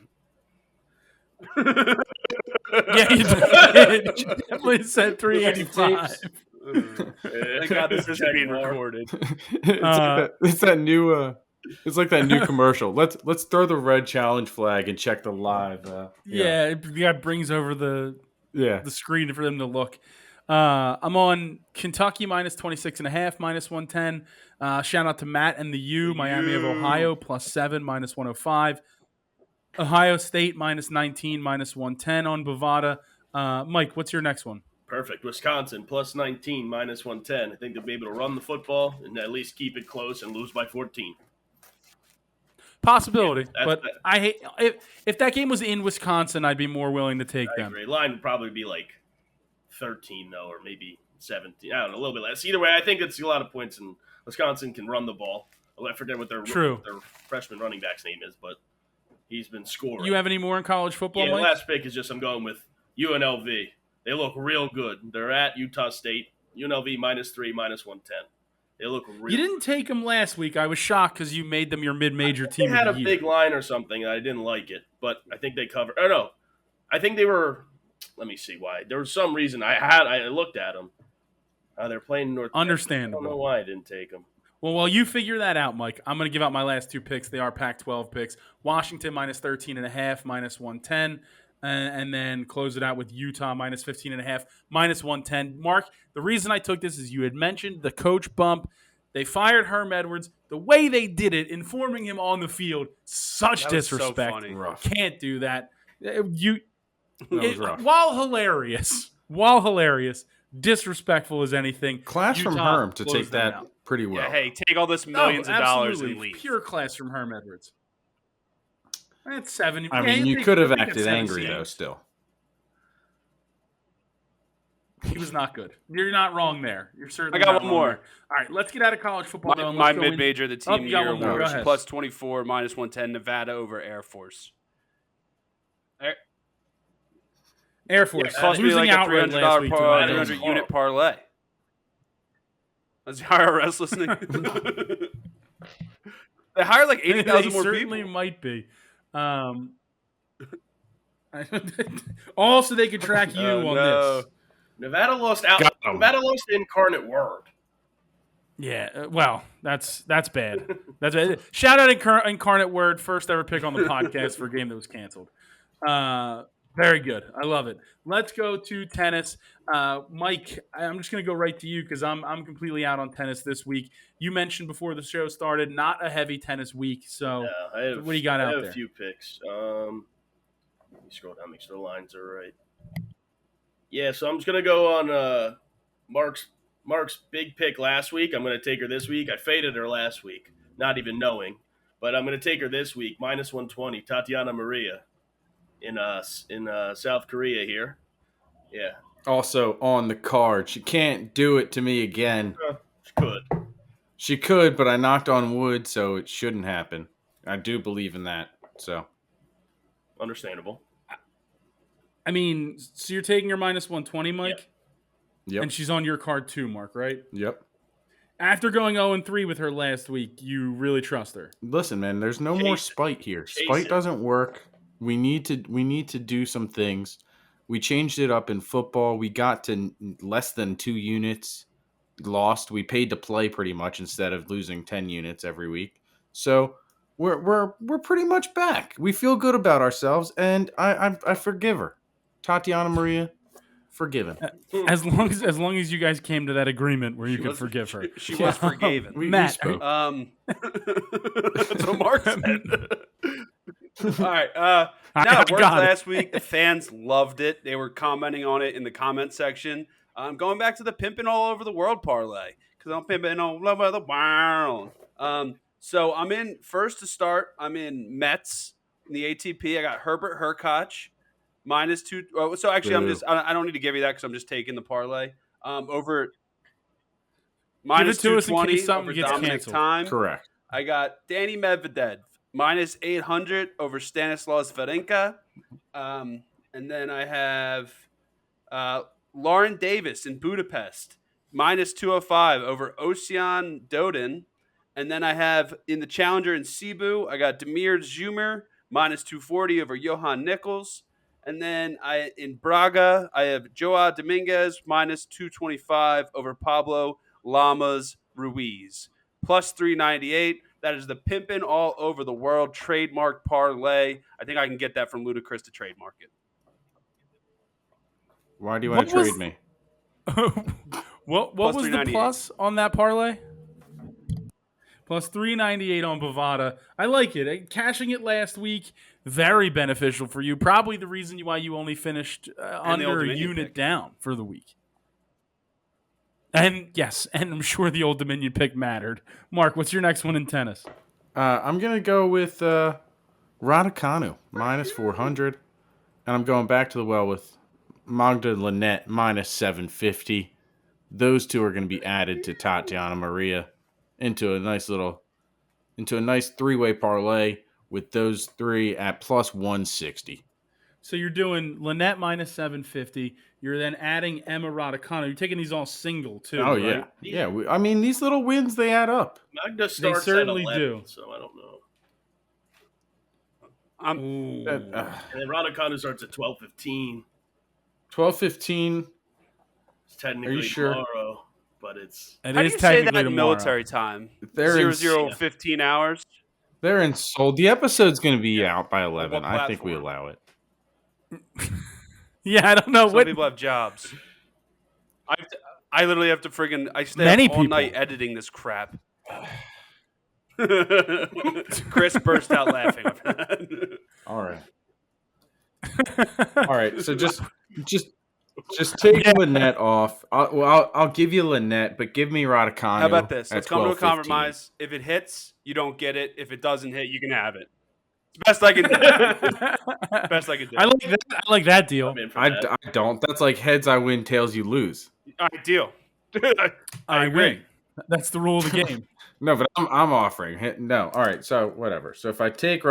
Yeah, you did. You definitely said 385. Thank God this isn't being recorded. It's that new. It's like that new commercial. Let's throw the red challenge flag and check the live. It brings over the screen for them to look. I'm on Kentucky -26.5, -110. Shout out to Matt and the U. Miami of Ohio +7, -105. Ohio State -19, -110 on Bovada. Mike, what's your next one? Perfect. Wisconsin +19, -110. I think they'll be able to run the football and at least keep it close and lose by 14. Possibility, but I hate if that game was in Wisconsin, I'd be more willing to take them. Agree. Line would probably be like 13 though, or maybe 17. I don't know, a little bit less. Either way, I think it's a lot of points, and Wisconsin can run the ball. I forget what their freshman running back's name is, but he's been scoring. You have any more in college football, Yeah, Mike? the last pick is just I'm going with UNLV. They look real good. They're at Utah State. UNLV -3, -110. They look really. You didn't take them last week. I was shocked because you made them your mid-major team They had of a the big year. line or something. I didn't like it, but I think they covered. Oh no, I think they were. Let me see why. There was some reason I looked at them. They're playing North. Understandable. I don't know why I didn't take them. Well, while you figure that out, Mike, I'm going to give out my last two picks. They are Pac-12 picks. Washington minus 13.5, minus 110. And then close it out with Utah minus 15.5, minus 110. Mark, the reason I took this is you had mentioned the coach bump. They fired Herm Edwards. The way they did it, informing him on the field, such That was so disrespect. funny. Rough. Can't do that. That was rough. While hilarious, disrespectful as anything. Class from Utah Herm to blows take them that out. pretty well. Yeah, hey, take all this millions of dollars absolutely. and leave. Pure class from Herm Edwards. That's 70. I Yeah, mean, you think- could have I think acted that's angry 17. though. Still, He was not good. You're not wrong there. You're certainly. I got not one wrong more. there. All right, let's get out of college football. though, and My let's go in- mid-major, the Oh, team you got year one more. Go awards, ahead. plus 24, minus 110, Nevada over Air Force. Air Force It cost me losing like a outright last week to Nevada. 300 unit parlay. Is the IRS listening? They hired like 80,000 They more certainly people. might be. Also, they could track you Oh, on no. this. Nevada lost out. Got 'em. Nevada lost the incarnate word. Yeah, well, that's bad. That's bad. Shout out Incarnate Word, first ever pick on the podcast for a game that was canceled. Very good. I love it. Let's go to tennis. Mike, I'm just going to go right to you because I'm completely out on tennis this week. You mentioned before the show started, not a heavy tennis week. So what do you got out I have there? a few picks. Let me scroll down, make sure the lines are right. Yeah, so I'm just gonna go on Mark's big pick last week. I'm gonna take her this week. I faded her last week, not even knowing, but I'm gonna take her this week. Minus 120, Tatiana Maria in South Korea here. Yeah, also on the card, she can't do it to me again. she could. She could, but I knocked on wood, so it shouldn't happen. I do believe in that. So Understandable. I mean, so you're taking her minus 120, Mike? yep, And she's on your card too, Mark, right? yep. After going 0-3 with her last week, you really trust her. Listen, man, there's no more Chase it. spite here. Chase Spite it. doesn't work. We need to do some things. We changed it up in football. We got to less than 2 units lost. We paid to play pretty much instead of losing 10 units every week. So we're pretty much back. We feel good about ourselves, and I forgive her. Tatiana Maria, forgiven. As long as you guys came to that agreement where you could forgive her. She was forgiven. We Matt, spoke. That's what Mark said. All right. I Now, it worked got it. last week. The fans loved it. They were commenting on it in the comment section. Going back to the pimping all over the world parlay because I'm pimping all over the world. So I'm in first to start. I'm in Mets in the ATP. I got Herbert Hurkacz minus 2. Oh, so actually, Boo. I don't need to give you that because I'm just taking the parlay. Over Give minus it to us in 220 case something over gets Dominic canceled. Time. Correct. I got Danny Medvedev minus 800 over Stanislaus Wawrinka. And then I have Lauren Davis in Budapest minus 205 over Ocean Dodin. And then I have in the Challenger in Cebu, I got Demir Zhumer minus 240 over Johan Nichols. And then in Braga, I have Joao Dominguez minus 225 over Pablo Lamas Ruiz. Plus 398. That is the pimpin' all over the world trademark parlay. I think I can get that from Ludacris to trademark it. Why do you want to What was- trade me? What Plus was the 398. plus on that parlay? Plus 398 on Bovada. I like it. Cashing it last week, very beneficial for you. Probably the reason why you only finished the under Old a Dominion unit pick. down for the week. And yes, and I'm sure the Old Dominion pick mattered. Mark, what's your next one in tennis? I'm going to go with Raducanu, minus 400. And I'm going back to the well with Magda Linette, minus 750. Those two are going to be added to Tatiana Maria into a nice three-way parlay with those three at plus 160. So you're doing Lynette minus 750. You're then adding Emma Raducanu. You're taking these all single too. Oh right? yeah. I mean, these little wins, they add up. Magda starts certainly at 11, do. so I don't know. Ooh. And then Raducanu starts at 12:15. 12:15. It's technically Are you sure? tomorrow, but it's. It How is do you say technically that in tomorrow. military time? They're 15 hours. They're in sold. The episode's going to be out by 11. what I think we platform? allow it. Yeah, I don't know. Some people have jobs. I literally have to friggin' I stay Many up all people. night editing this crap. Chris burst out laughing. All right. All right. So just take Lynette off. I'll give you Lynette, but give me Raducanu. How about this? at Let's come to a 12:15. compromise. If it hits, you don't get it. If it doesn't hit, you can have it. It's best I can do. Best I can do. I like that. I like that deal. I'm in for I that. don't. That's like heads I win, tails you lose. All right, deal. I agree. That's the rule of the game. No, but I'm offering. No. All right. So whatever. So if I take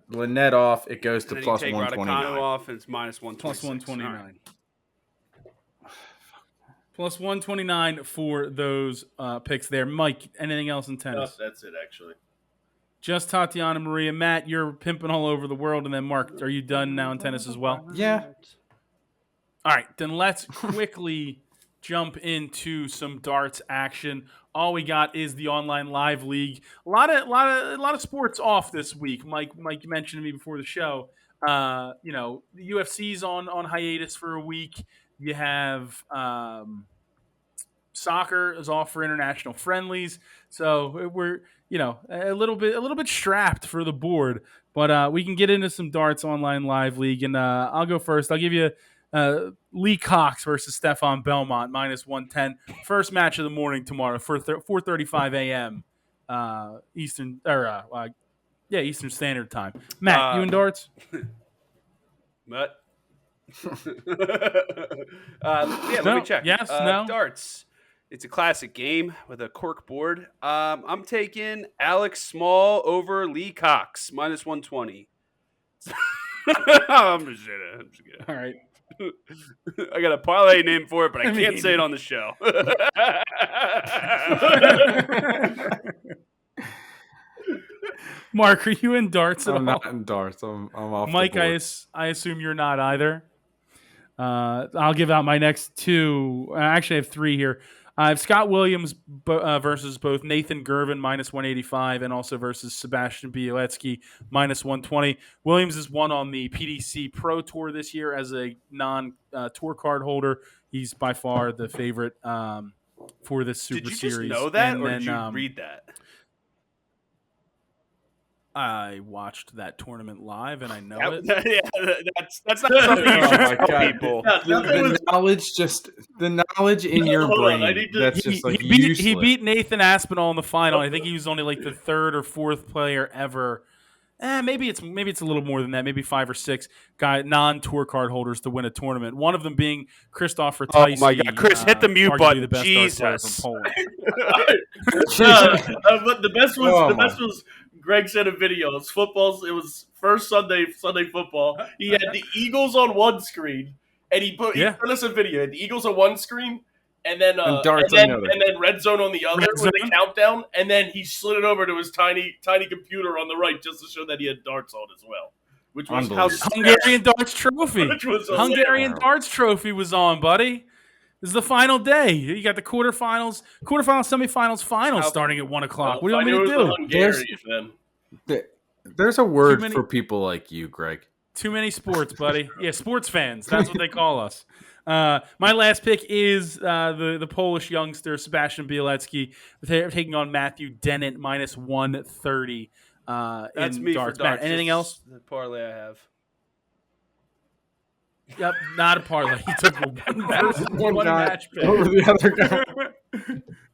Lynette off, it goes to And then plus you take 129. Raducanu off, and it's minus 126. Plus 129. All right. Plus 129 for those picks there. Mike, anything else in No, tennis? that's it, actually. Just Tatiana Maria. Matt, you're pimping all over the world. And then Mark, are you done now in tennis as well? Yeah. All right, then let's quickly jump into some darts action. All we got is the online live league. A lot of sports off this week. Mike, you mentioned to me before the show. The UFC's on hiatus for a week. You have soccer is off for international friendlies, so we're a little bit strapped for the board. But we can get into some darts online live league, and I'll go first. I'll give you Lee Cox versus Stefan Belmont minus 110. First match of the morning tomorrow for 4:35 a.m. Eastern Eastern Standard Time. Matt, you in darts? But let me check. Yes, no. Darts. It's a classic game with a cork board. I'm taking Alex Small over Lee Cox minus 120. I'm just kidding. All right. I got a parlay name for it, but I can't say it on the show. Mark, are you in darts at all? I'm not in darts. I'm off. Mike, the board. I assume you're not either. I'll give out my next two. I actually have three here. I have Scott Williams versus both Nathan Gervin minus 185 and also versus Sebastian Bieletsky minus 120. Williams has won on the PDC Pro Tour this year as a non-tour card holder. He's by far the favorite for this Super Series. Did you just know that, or then, did you read that? I watched that tournament live, and I know it. That's not something you should my tell God. people. The knowledge in your Hold on, brain. I need to- That's just like he useless. beat Nathan Aspinall in the final. I think he was only like the third or fourth player ever. Maybe it's a little more than that. Maybe 5 or 6 non-tour card holders to win a tournament. One of them being Christoph Ratajski. Oh my God, Chris, hit the mute arguably button. The best dart player Jesus. from Poland. But the best was Oh, the best was Greg sent a video. It was first Sunday football. He had the Eagles on one screen, and he sent us a video. He had the Eagles on one screen, and then darts on the other. and then red zone on the other Red with the zone? countdown, and then he slid it over to his tiny computer on the right just to show that he had darts on as well, which was Unbelievable. Hungarian Darts Trophy. Which was Hungarian hilarious. Darts Trophy was on, buddy. This is the final day. You got the quarterfinals, semifinals, finals starting at 1 o'clock. What do you want me to do? Hungarian, then. There's a word many- for people like you, Greg. Too many sports, buddy. Yeah, sports fans. That's what they call us. My last pick is the Polish youngster, Sebastian Bieletsky, taking on Matthew Dennett, minus 130 That's in me darts. for darts. Matt, anything else? The parlay I have. Yep, not a parlay. He took one guy match pick. over the other guy.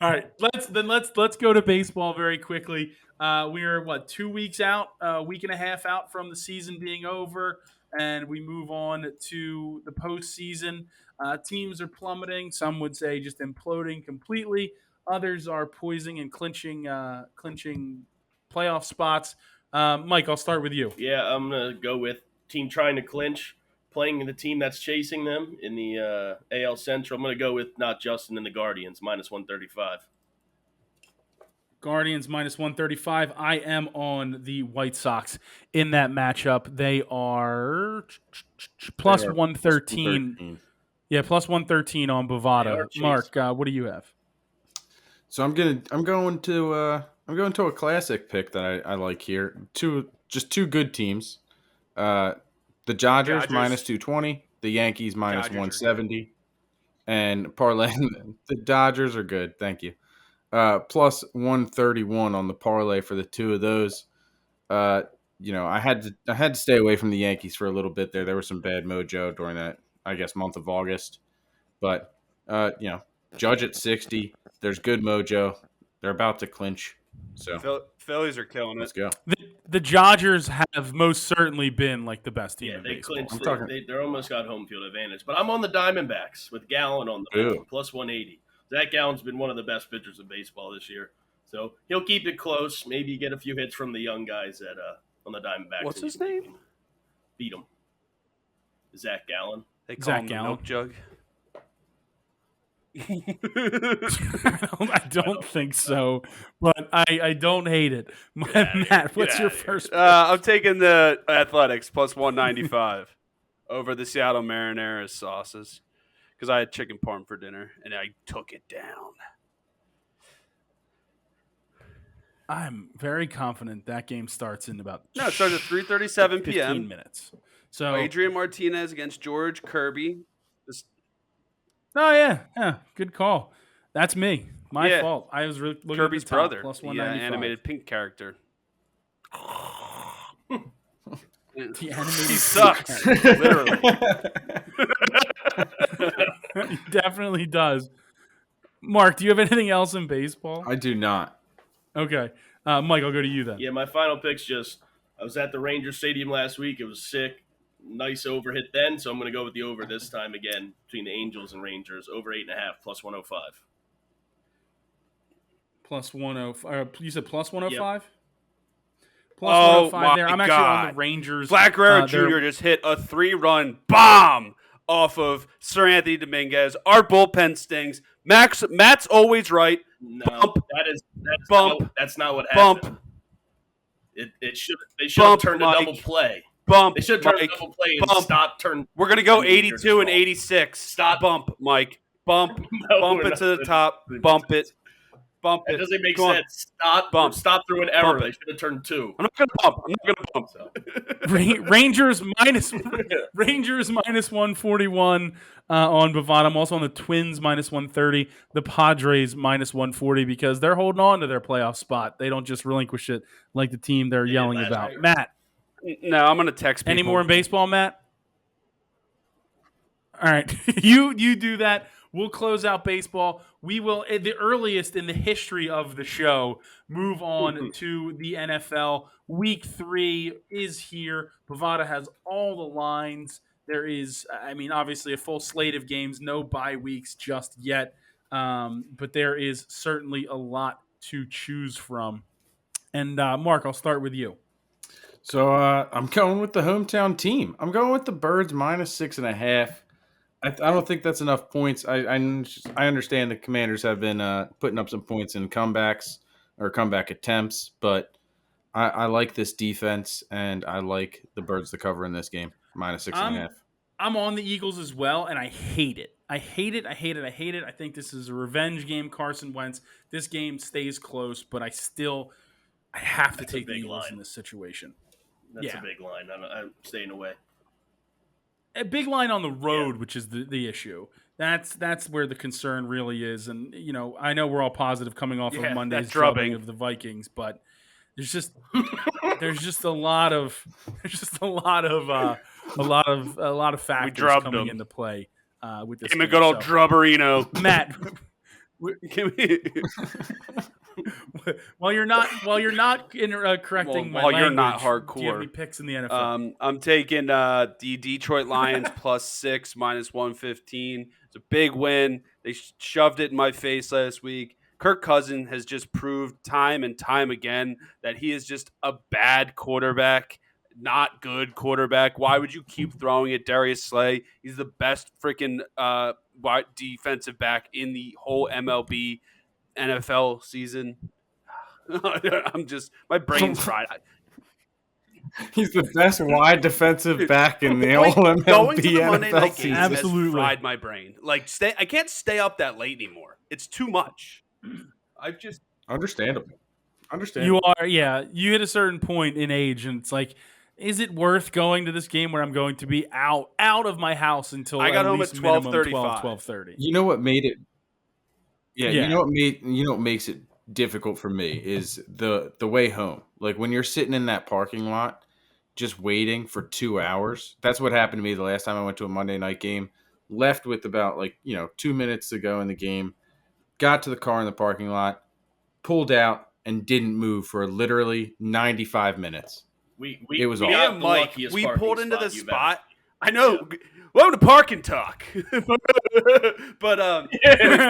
All right, let's go to baseball very quickly. We are 2 weeks out, a week and a half out from the season being over, and we move on to the postseason. Teams are plummeting. Some would say just imploding completely. Others are poising and clinching playoff spots. Mike, I'll start with you. Yeah, I'm gonna go with team trying to clinch playing the team that's chasing them in the AL Central. I'm going to go with not Justin and the Guardians, minus 135. Guardians minus 135. I am on the White Sox in that matchup. They are plus 113. Yeah, plus 113 on Bovada. Mark, what do you have? So I'm going to a classic pick that I like here. Two good teams. The Dodgers minus 220, the Yankees minus 170, and parlay. The Dodgers are good. Thank you. Plus 131 on the parlay for the two of those. I had to stay away from the Yankees for a little bit there. There was some bad mojo during that, I guess, month of August. But Judge at 60. There's good mojo. They're about to clinch. So Phillies are killing it. Let's go. The Dodgers have most certainly been like the best team in baseball. Clinched. They're almost got home field advantage. But I'm on the Diamondbacks with Gallen on the mound, plus 180. Zach Gallen's been one of the best pitchers in baseball this year. So he'll keep it close. Maybe get a few hits from the young guys on the Diamondbacks. What's his name? Beat him. Zach Gallen. They call him the milk jug. I don't think so, but I don't hate it. Matt, what's your first pick? I'm taking the Athletics plus 195 over the Seattle Mariners sauces because I had chicken parm for dinner and I took it down. I'm very confident that game starts in about it starts at 3:37 p.m. 15 minutes. So Adrian Martinez against George Kirby. Oh yeah, good call. That's me. My fault. I was really looking Kirby's at the top, brother. plus 195. Animated pink character. The animated he sucks. Literally. He definitely does. Mark, do you have anything else in baseball? I do not. Okay. Mike, I'll go to you then. Yeah, my final pick's I was at the Rangers Stadium last week. It was sick. Nice over hit then, so I'm going to go with the over this time again between the Angels and Rangers. Over 8.5, plus 105. Plus 105. You said plus 105? Yep. Plus 105 there. I'm actually on the Rangers. Black Guerrero Jr. just hit a 3-run bomb off of Sir Anthony Dominguez. Our bullpen stings. Matt's always right. No, bump. That's not what happened. Bump. They should have turned a double play. Bump. They should have turned a double play and turn. We're going to go 82 and 86. Stop. Bump, Mike. Bump. No, bump it to the top. Bump it. Bump it. It doesn't make sense. Stop through an error. They should have turned 2. I'm not going to bump. Rangers minus 141 on Bovada. I'm also on the Twins minus 130. The Padres minus 140 because they're holding on to their playoff spot. They don't just relinquish it like the team they're yelling about. Year. Matt. No, I'm going to text people. Any more in baseball, Matt? All right. You do that. We'll close out baseball. We will, at the earliest in the history of the show, move on to the NFL. Week 3 is here. Bovada has all the lines. There is, obviously a full slate of games, no bye weeks just yet. But there is certainly a lot to choose from. And Mark, I'll start with you. So I'm going with the hometown team. I'm going with the Birds minus 6.5. I don't think that's enough points. I understand the Commanders have been putting up some points in comebacks or comeback attempts, but I like this defense, and I like the Birds to cover in this game, minus 6.5. I'm on the Eagles as well, and I hate it. I hate it. I think this is a revenge game, Carson Wentz. This game stays close, but I have to take the Eagles in this situation. That's a big line. I'm staying away. A big line on the road, which is the issue. That's where the concern really is. And I know we're all positive coming off of Monday's drubbing of the Vikings, but there's just a lot of factors coming into play with this. Give me a good old drubberino, Matt. Give me. While you're not correcting my language, you're not hardcore. Do you have any picks in the NFL? I'm taking the Detroit Lions plus 6 minus 115. It's a big win. They shoved it in my face last week. Kirk Cousins has just proved time and time again that he is just a bad quarterback. not good quarterback. Why would you keep throwing at Darius Slay? He's the best freaking wide defensive back in the whole MLB NFL season. I'm just my brain's fried. He's the best wide defensive back in the whole Going MLB to the Monday NFL night game season. has fried my brain. Like, I can't stay up that late anymore. It's too much. I've just Understandable. You are, yeah. You hit a certain point in age, and it's like, is it worth going to this game where I'm going to be out of my house until I got home at 12:35? 12:30. You know what made it? Yeah, Yeah. you know what makes it difficult for me is the way home. Like when you're sitting in that parking lot, just waiting for 2 hours. That's what happened to me the last time I went to a Monday night game. Left with about 2 minutes to go in the game. Got to the car in the parking lot, pulled out, and didn't move for literally 95 minutes. It was me awesome. and Mike, we pulled into the spot. I know. Welcome to Park and Talk. But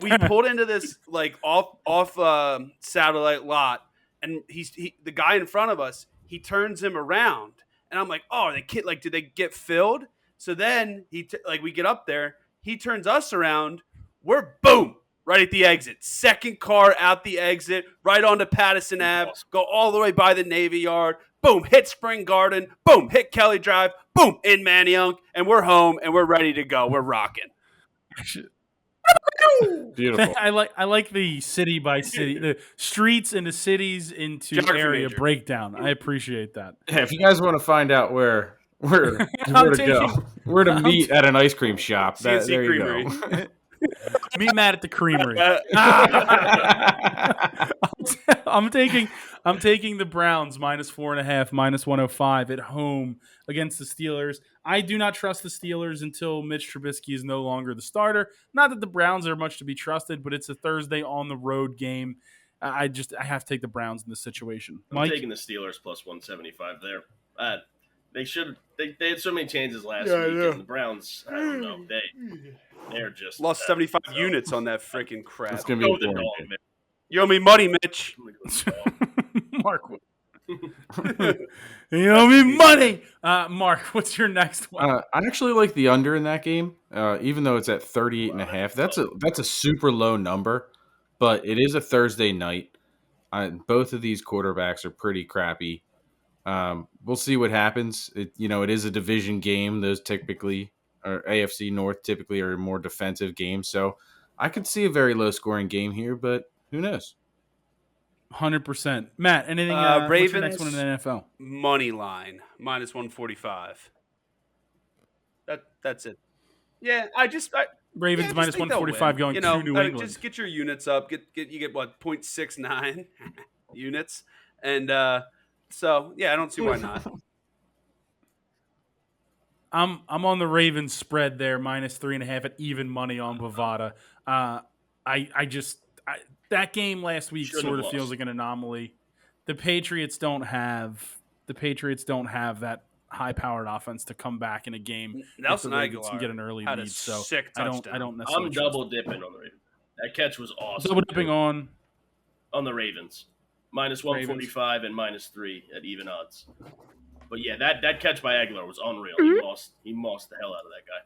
we pulled into this off satellite lot, and the guy in front of us. He turns him around, and I'm like, oh, did they get filled? So then we get up there. He turns us around. We're boom. Right at the exit. Second car out the exit, right onto Pattison Ave, go all the way by the Navy Yard, boom, hit Spring Garden, boom, hit Kelly Drive, boom, in Manayunk, and we're home and we're ready to go. We're rocking. Beautiful. I like the city by city, the streets into cities into Geography area major. breakdown. I appreciate that. Yeah, if you guys want to find out where to meet at an ice cream shop, CNC there you Creamery. go. Meet Matt at the creamery. I'm taking the Browns -4.5, -105 at home against the Steelers. I do not trust the Steelers until Mitch Trubisky is no longer the starter. Not that the Browns are much to be trusted, but it's a Thursday on the road game. I have to take the Browns in this situation. I'm Mike? taking the Steelers plus 175 there. They had so many changes last week, and the Browns, I don't know, they're just Lost 75 units on that freaking crap. It's gonna be a the boring dog, game. man. You owe me money, Mitch. Mark. You owe me money. Mark, what's your next one? I actually like the under in that game, even though it's at 38.5. That's a super low number, but it is a Thursday night. Both of these quarterbacks are pretty crappy. We'll see what happens. It is a division game. Those typically, or AFC North typically, are more defensive games. So I could see a very low scoring game here, but who knows? 100%. Matt, anything? Ravens. What's your next one in the NFL? Money line -145. That's it. Yeah, Ravens just think they'll -145 win. going to New England. Just get your units up. You get what 0.69 units, and so yeah, I don't see why not. I'm on the Ravens spread there -3.5 at even money on Bovada. That game last week Shouldn't sort have of feels lost. like an anomaly. The Patriots don't have that high-powered offense to come back in a game. Nelson if the Ravens Aguilar can get an early had a lead. So sick I touchdown. don't necessarily. I'm double dipping on the Ravens. That catch was awesome. double dipping on. the Ravens, -145 and -3 at even odds. But yeah, that catch by Aguilar was unreal. He mossed the hell out of that guy.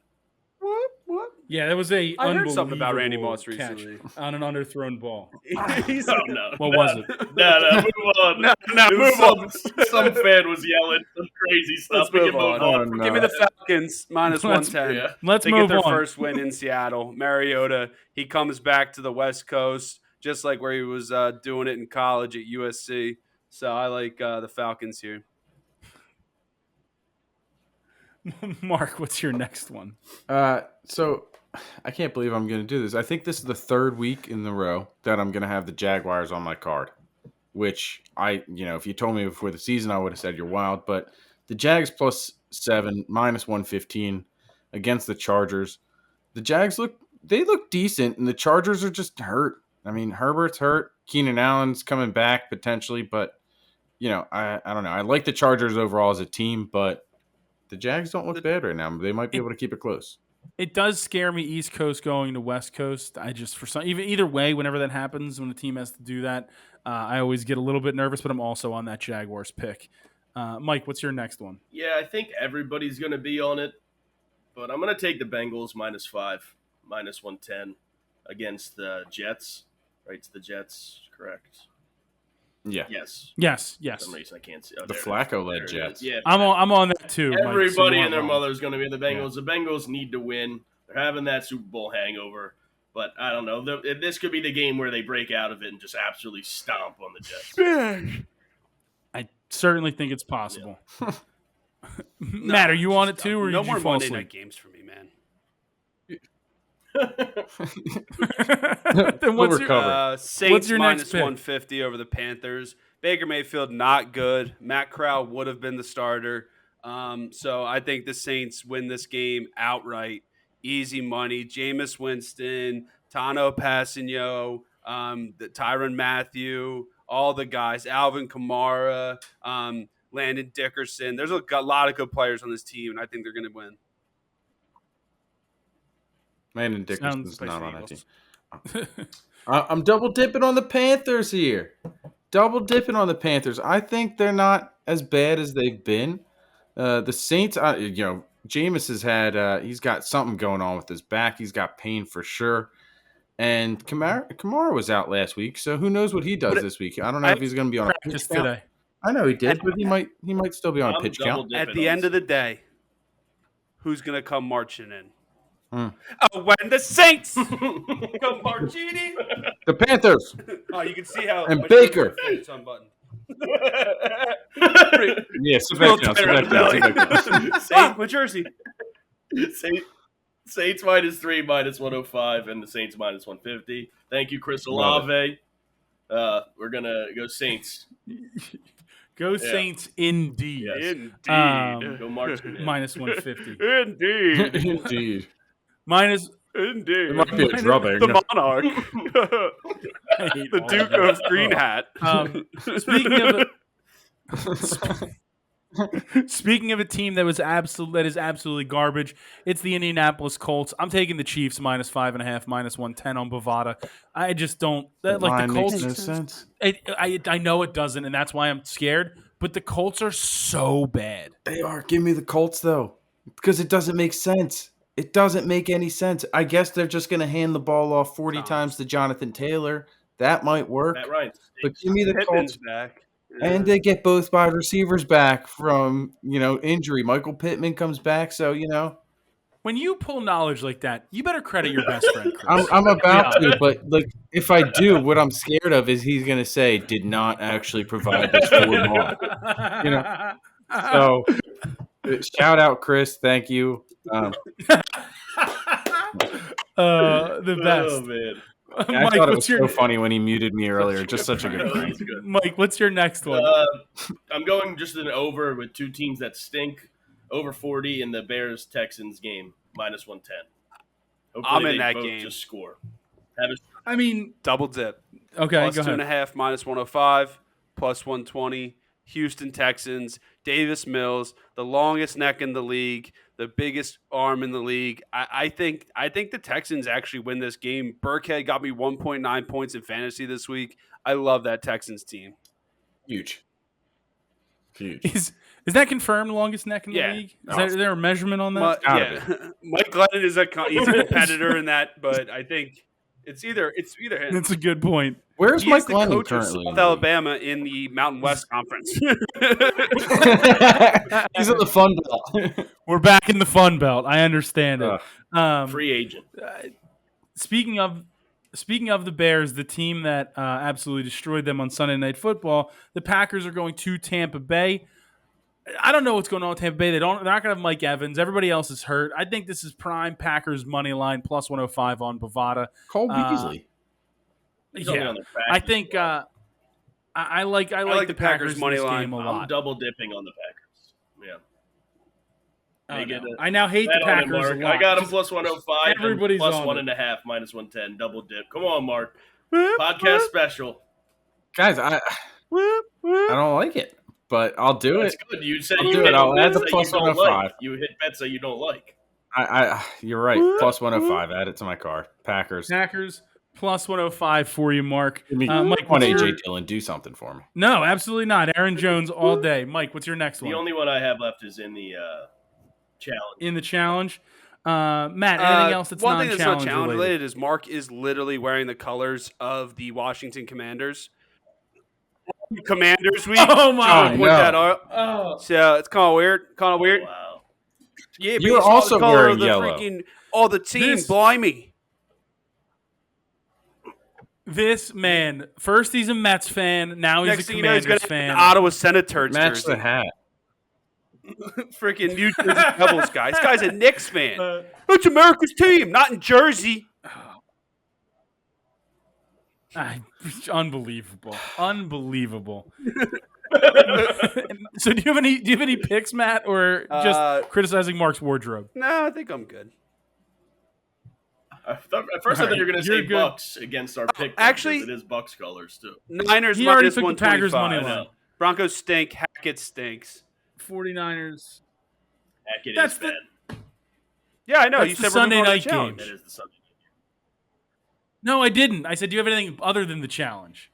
What? Yeah, that was a. I heard something about Randy unbelievable Moss catch recently. on an underthrown ball. He's No. What was it? No, move on. No, It was move on. Some fan was yelling some crazy stuff. Let's We move can on. Oh, no. Give me the Falcons -110. Yeah. Let's They move get their on. first win in Seattle. Mariota, he comes back to the West Coast, just like where he was doing it in college at USC. So I like the Falcons here. Mark, what's your next one? So I can't believe I'm going to do this. I think this is the third week in a row that I'm going to have the Jaguars on my card, which if you told me before the season, I would have said you're wild. But the Jags +7, -115 against the Chargers. The Jags look decent, and the Chargers are just hurt. I mean, Herbert's hurt. Keenan Allen's coming back potentially, but I don't know. I like the Chargers overall as a team, but the Jags don't look bad right now. They might be able to keep it close. It does scare me, East Coast going to West Coast. I just either way, whenever that happens, when a team has to do that, I always get a little bit nervous. But I'm also on that Jaguars pick. Mike, what's your next one? Yeah, I think everybody's going to be on it, but I'm going to take the Bengals -5, -110 against the Jets. Right, it's the Jets, correct? Yeah. Yes. Yes. For some reason I can't see. Oh, The there it is. Flacco-led There it Jets. is. Yeah, I'm on that too. Mike, so everybody you and their aren't wrong. mother is going to be the Bengals. The Bengals need to win. They're having that Super Bowl hangover. But I don't know. This could be the game where they break out of it and just absolutely stomp on the Jets. I certainly think it's possible. Matt, are you on it too, or no did you more fall Monday asleep? night games for me, man. Then what's your Saints your next pick? -150 over the Panthers. Baker Mayfield not good. Matt Corral would have been the starter. So I think the Saints win this game outright. Easy money. Jameis Winston, Tano Passigno, the Tyrann Mathieu, all the guys. Alvin Kamara, Landon Dickerson. There's a lot of good players on this team, and I think they're going to win. Landon Dickerson's Sounds- not on that team. I'm double dipping on the Panthers here. Double dipping on the Panthers. I think they're not as bad as they've been. The Saints, Jameis has had he's got something going on with his back. He's got pain for sure. And Kamara was out last week, so who knows what he does this week? I don't know if he's going to be on a Practice pitch count. today. I know he did, but he might still be on a pitch count. At the end of the day, who's going to come marching in? Hmm. Oh, when the Saints come marching in. The Panthers. Oh, you can see how And much Baker. it's unbuttoned. Yeah, sit back down. Sit back down. Sit back down. Ah, my jersey. Saints -3, -105, and the Saints -150. Thank you, Chris Olave. We're going to go Saints. Go Saints, indeed. Yes. Indeed. Go March. -150. Indeed. Indeed. Minus. Indeed. It might be a drubbing. The Monarch. I hate The all Duke that. of Green Hat. Speaking of a team that is absolutely garbage, it's the Indianapolis Colts. I'm taking the Chiefs -5.5, -110 on Bovada. I just don't the Colts. Makes no sense. I know it doesn't, and that's why I'm scared. But the Colts are so bad. They are. Give me the Colts though, because it doesn't make sense. It doesn't make any sense. I guess they're just going to hand the ball off 40 times to Jonathan Taylor. That might work. Matt Ryan. But give me the Pittman's Colts. back. And they get both wide receivers back from, injury. Michael Pittman comes back, so, When you pull knowledge like that, you better credit your best friend, Chris. I'm about to, but if I do, what I'm scared of is he's going to say, did not actually provide this forward ball. So, shout out, Chris. Thank you. The best. Oh, man. I thought it was so funny when he muted me earlier. Just such a good prank. Mike, what's your next one? I'm going just an over with two teams that stink. Over 40 in the Bears-Texans game, -110. Hopefully I'm in they that both game. Just score. I mean, Double dip. okay, Plus go ahead. 2.5, -105, +120. Houston Texans, Davis Mills, the longest neck in the league, the biggest arm in the league. I think the Texans actually win this game. Burkhead got me 1.9 points in fantasy this week. I love that Texans team. Huge. Is that confirmed longest neck in the league? Is there a measurement on that? Mike Glennon is he's a competitor in that, but I think it's either him. That's a good point. Where's He Mike is the Glennon coach of currently? South Alabama in the Mountain West Conference. He's in the Fun Belt. We're back in the Fun Belt. I understand it. Free agent. Speaking of the Bears, the team that absolutely destroyed them on Sunday Night Football, the Packers are going to Tampa Bay. I don't know what's going on with Tampa Bay. They're not going to have Mike Evans. Everybody else is hurt. I think this is prime Packers money line +105 on Bovada. Cole Beasley. He's only Yeah, on the practice I think squad. I like the Packers money in this line. game a I'm lot. double dipping on the Packers. Yeah. I now hate the Bet on it, Packers a Mark. lot. I got him +105. Everybody's plus on it. 1.5, -110. Double dip. Come on, Mark. Podcast special. Guys, I don't like it, but I'll do That's it. good. You said I'll you do hit it. I'll add bets the that plus you don't 105. like. You hit bets that you don't like. You're right. +105. Add it to my card. Packers. Plus 105 for you, Mark. Mike, Mike, on AJ Dillon, do something for me. No, absolutely not. Aaron Jones all day. Mike, what's your next one? The only one I have left is in the challenge. In the challenge. Matt, anything else that's one thing that's not challenge challenge related is Mark is literally wearing the colors of the Washington Commanders. Commanders week. Oh my! Point that out. Oh. So it's kind of weird. Kind of weird. Oh, wow. Yeah, but You're saw also the color wearing of the yellow. the team. This- Blimey. This man, first he's a Mets fan, now he's Next a thing you know, he's Commanders got an fan. Ottawa Senators Match jersey. the hat. Freaking New Jersey Devils guy. This guy's a Knicks fan. It's America's team, not in Jersey. Unbelievable. So do you have any picks, Matt, or just criticizing Mark's wardrobe? No, I think I'm good. At first, I thought you were going to say You're good. Bucks against our pick. Actually- it is Bucks colors too. Niners He already minus took the Packers 125. money I line. know. Broncos stink. Hackett stinks. 49ers. Heck, it That's is the- bad. Yeah, I know. That's You the said Sunday we're moving on night to the challenge. game. It is the Sunday. No, I didn't. I said, do you have anything other than the challenge?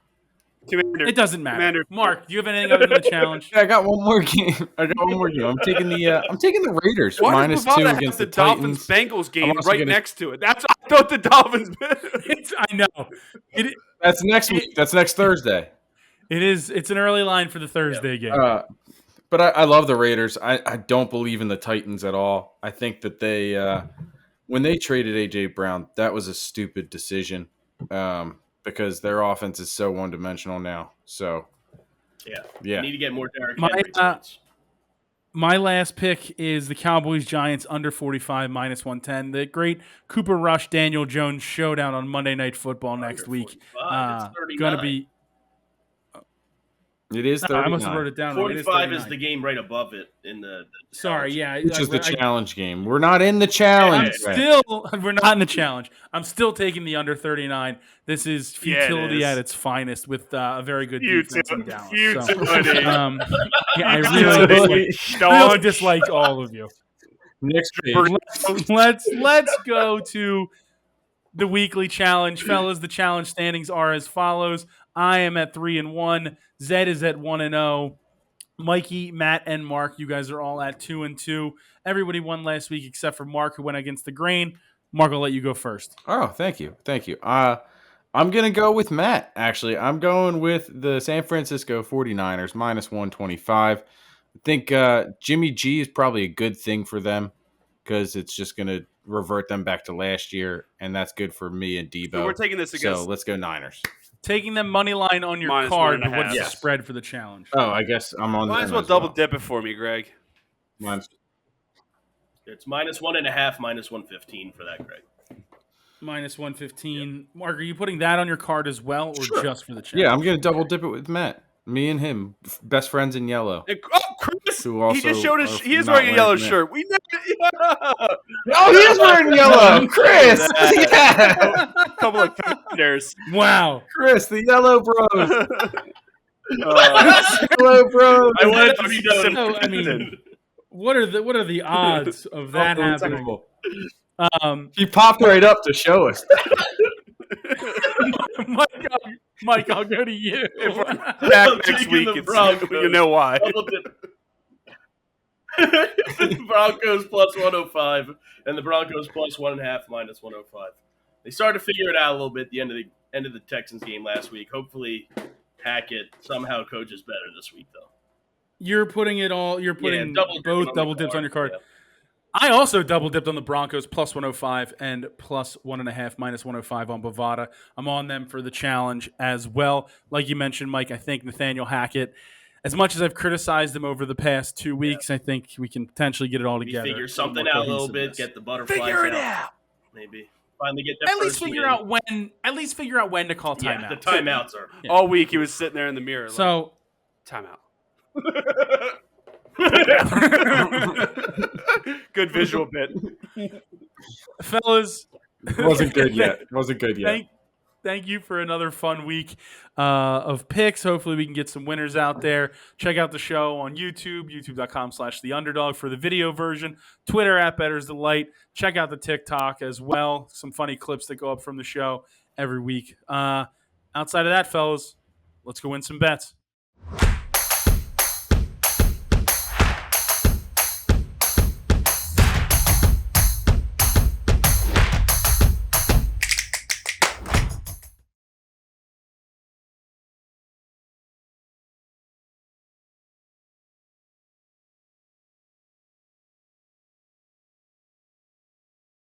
Commanders. It doesn't matter. Commanders. Mark, do you have anything other than the challenge? Yeah, I got one more game. I'm taking the Raiders Why minus does 2 Bavada have against the the Titans. Dolphins-Bengals game I'm also right gonna- next to it? That's I thought the Dolphins. I know. That's next week. That's next Thursday. It is. It's an early line for the Thursday game. But I love the Raiders. I don't believe in the Titans at all. I think that they when they traded A.J. Brown, that was a stupid decision because their offense is so one-dimensional now. So, Yeah. yeah. Need to get more Derrick My, Henry uh, points. My last pick is the Cowboys-Giants under 45 minus 110. The great Cooper Rush, Daniel Jones showdown on Monday Night Football next Under week. 45, it's 39. Gonna be. It is I 39, must have wrote it down. wrong. It 45 is 39. the game right above it in the Sorry, challenge. yeah. which is the challenge game. We're not in the challenge. We're not in the challenge. I'm still taking the under 39. This is futility is. at its finest with a very good defense in Dallas. Futility. I really dislike all of you. Next page. Let's go to the weekly challenge, fellas. The challenge standings are as follows. I am at 3-1. Zed is at 1-0. Mikey, Matt, and Mark, you guys are all at 2-2. Everybody won last week except for Mark, who went against the grain. Mark, I'll let you go first. Oh, thank you. I'm going to go with Matt, actually. I'm going with the San Francisco 49ers minus 125. I think Jimmy G is probably a good thing for them because it's just going to revert them back to last year, and that's good for me and Debo. So we're taking this against. So let's go Niners. Taking them money line on your Minus card, 1.5. but what's the Yes. spread for the challenge? Oh, I guess I'm on. Might as them well as double dip it for me, Greg. Mine's- It's minus 1.5, minus 115 for that, Greg. Minus 115. Mark, are you putting that on your card as well, or Sure. just for the challenge? Yeah, I'm going to double dip it with Matt. Me and him, best friends in yellow. And, Chris, Who he also just showed are us. He is not wearing a yellow wearing that. shirt. We never. Oh, he is wearing yellow, Chris. Yeah, A couple of commanders. Wow. Chris, the yellow bros. Yellow bros. I wanted to be done. No, I mean, what are the odds of that happening? He popped right up to show us. Mike, I'll go to you. If we're I'm back next taking week, the it's, Broncos. you know why. Double dip. Broncos plus 105 and the Broncos plus 1.5 minus 105. They started to figure it out a little bit at the end of the Texans game last week. Hopefully, Hackett somehow coaches better this week, though. You're putting it all. You're putting both double dips on your card. Yeah. I also double dipped on the Broncos plus 105 and plus 1.5 minus 105 on Bovada. I'm on them for the challenge as well. Like you mentioned, Mike, I think Nathaniel Hackett, as much as I've criticized him over the past 2 weeks, I think we can potentially get it all Maybe together. figure something out a little bit, get the butterflies Figure it out. out. Maybe finally get that At least first figure win. out when. At least figure out when to call Yeah, timeout. the timeouts are. Yeah. All week he was sitting there in the mirror. Like, So, timeout. Good visual bit. fellas, Wasn't good yet. Wasn't good yet. Thank you for another fun week of picks. Hopefully we can get some winners out there. Check out the show on YouTube, youtube.com/theunderdog for the video version. Twitter @BettorsDelight. Check out the TikTok as well. Some funny clips that go up from the show. every week. Outside of that, fellas, let's go win some bets.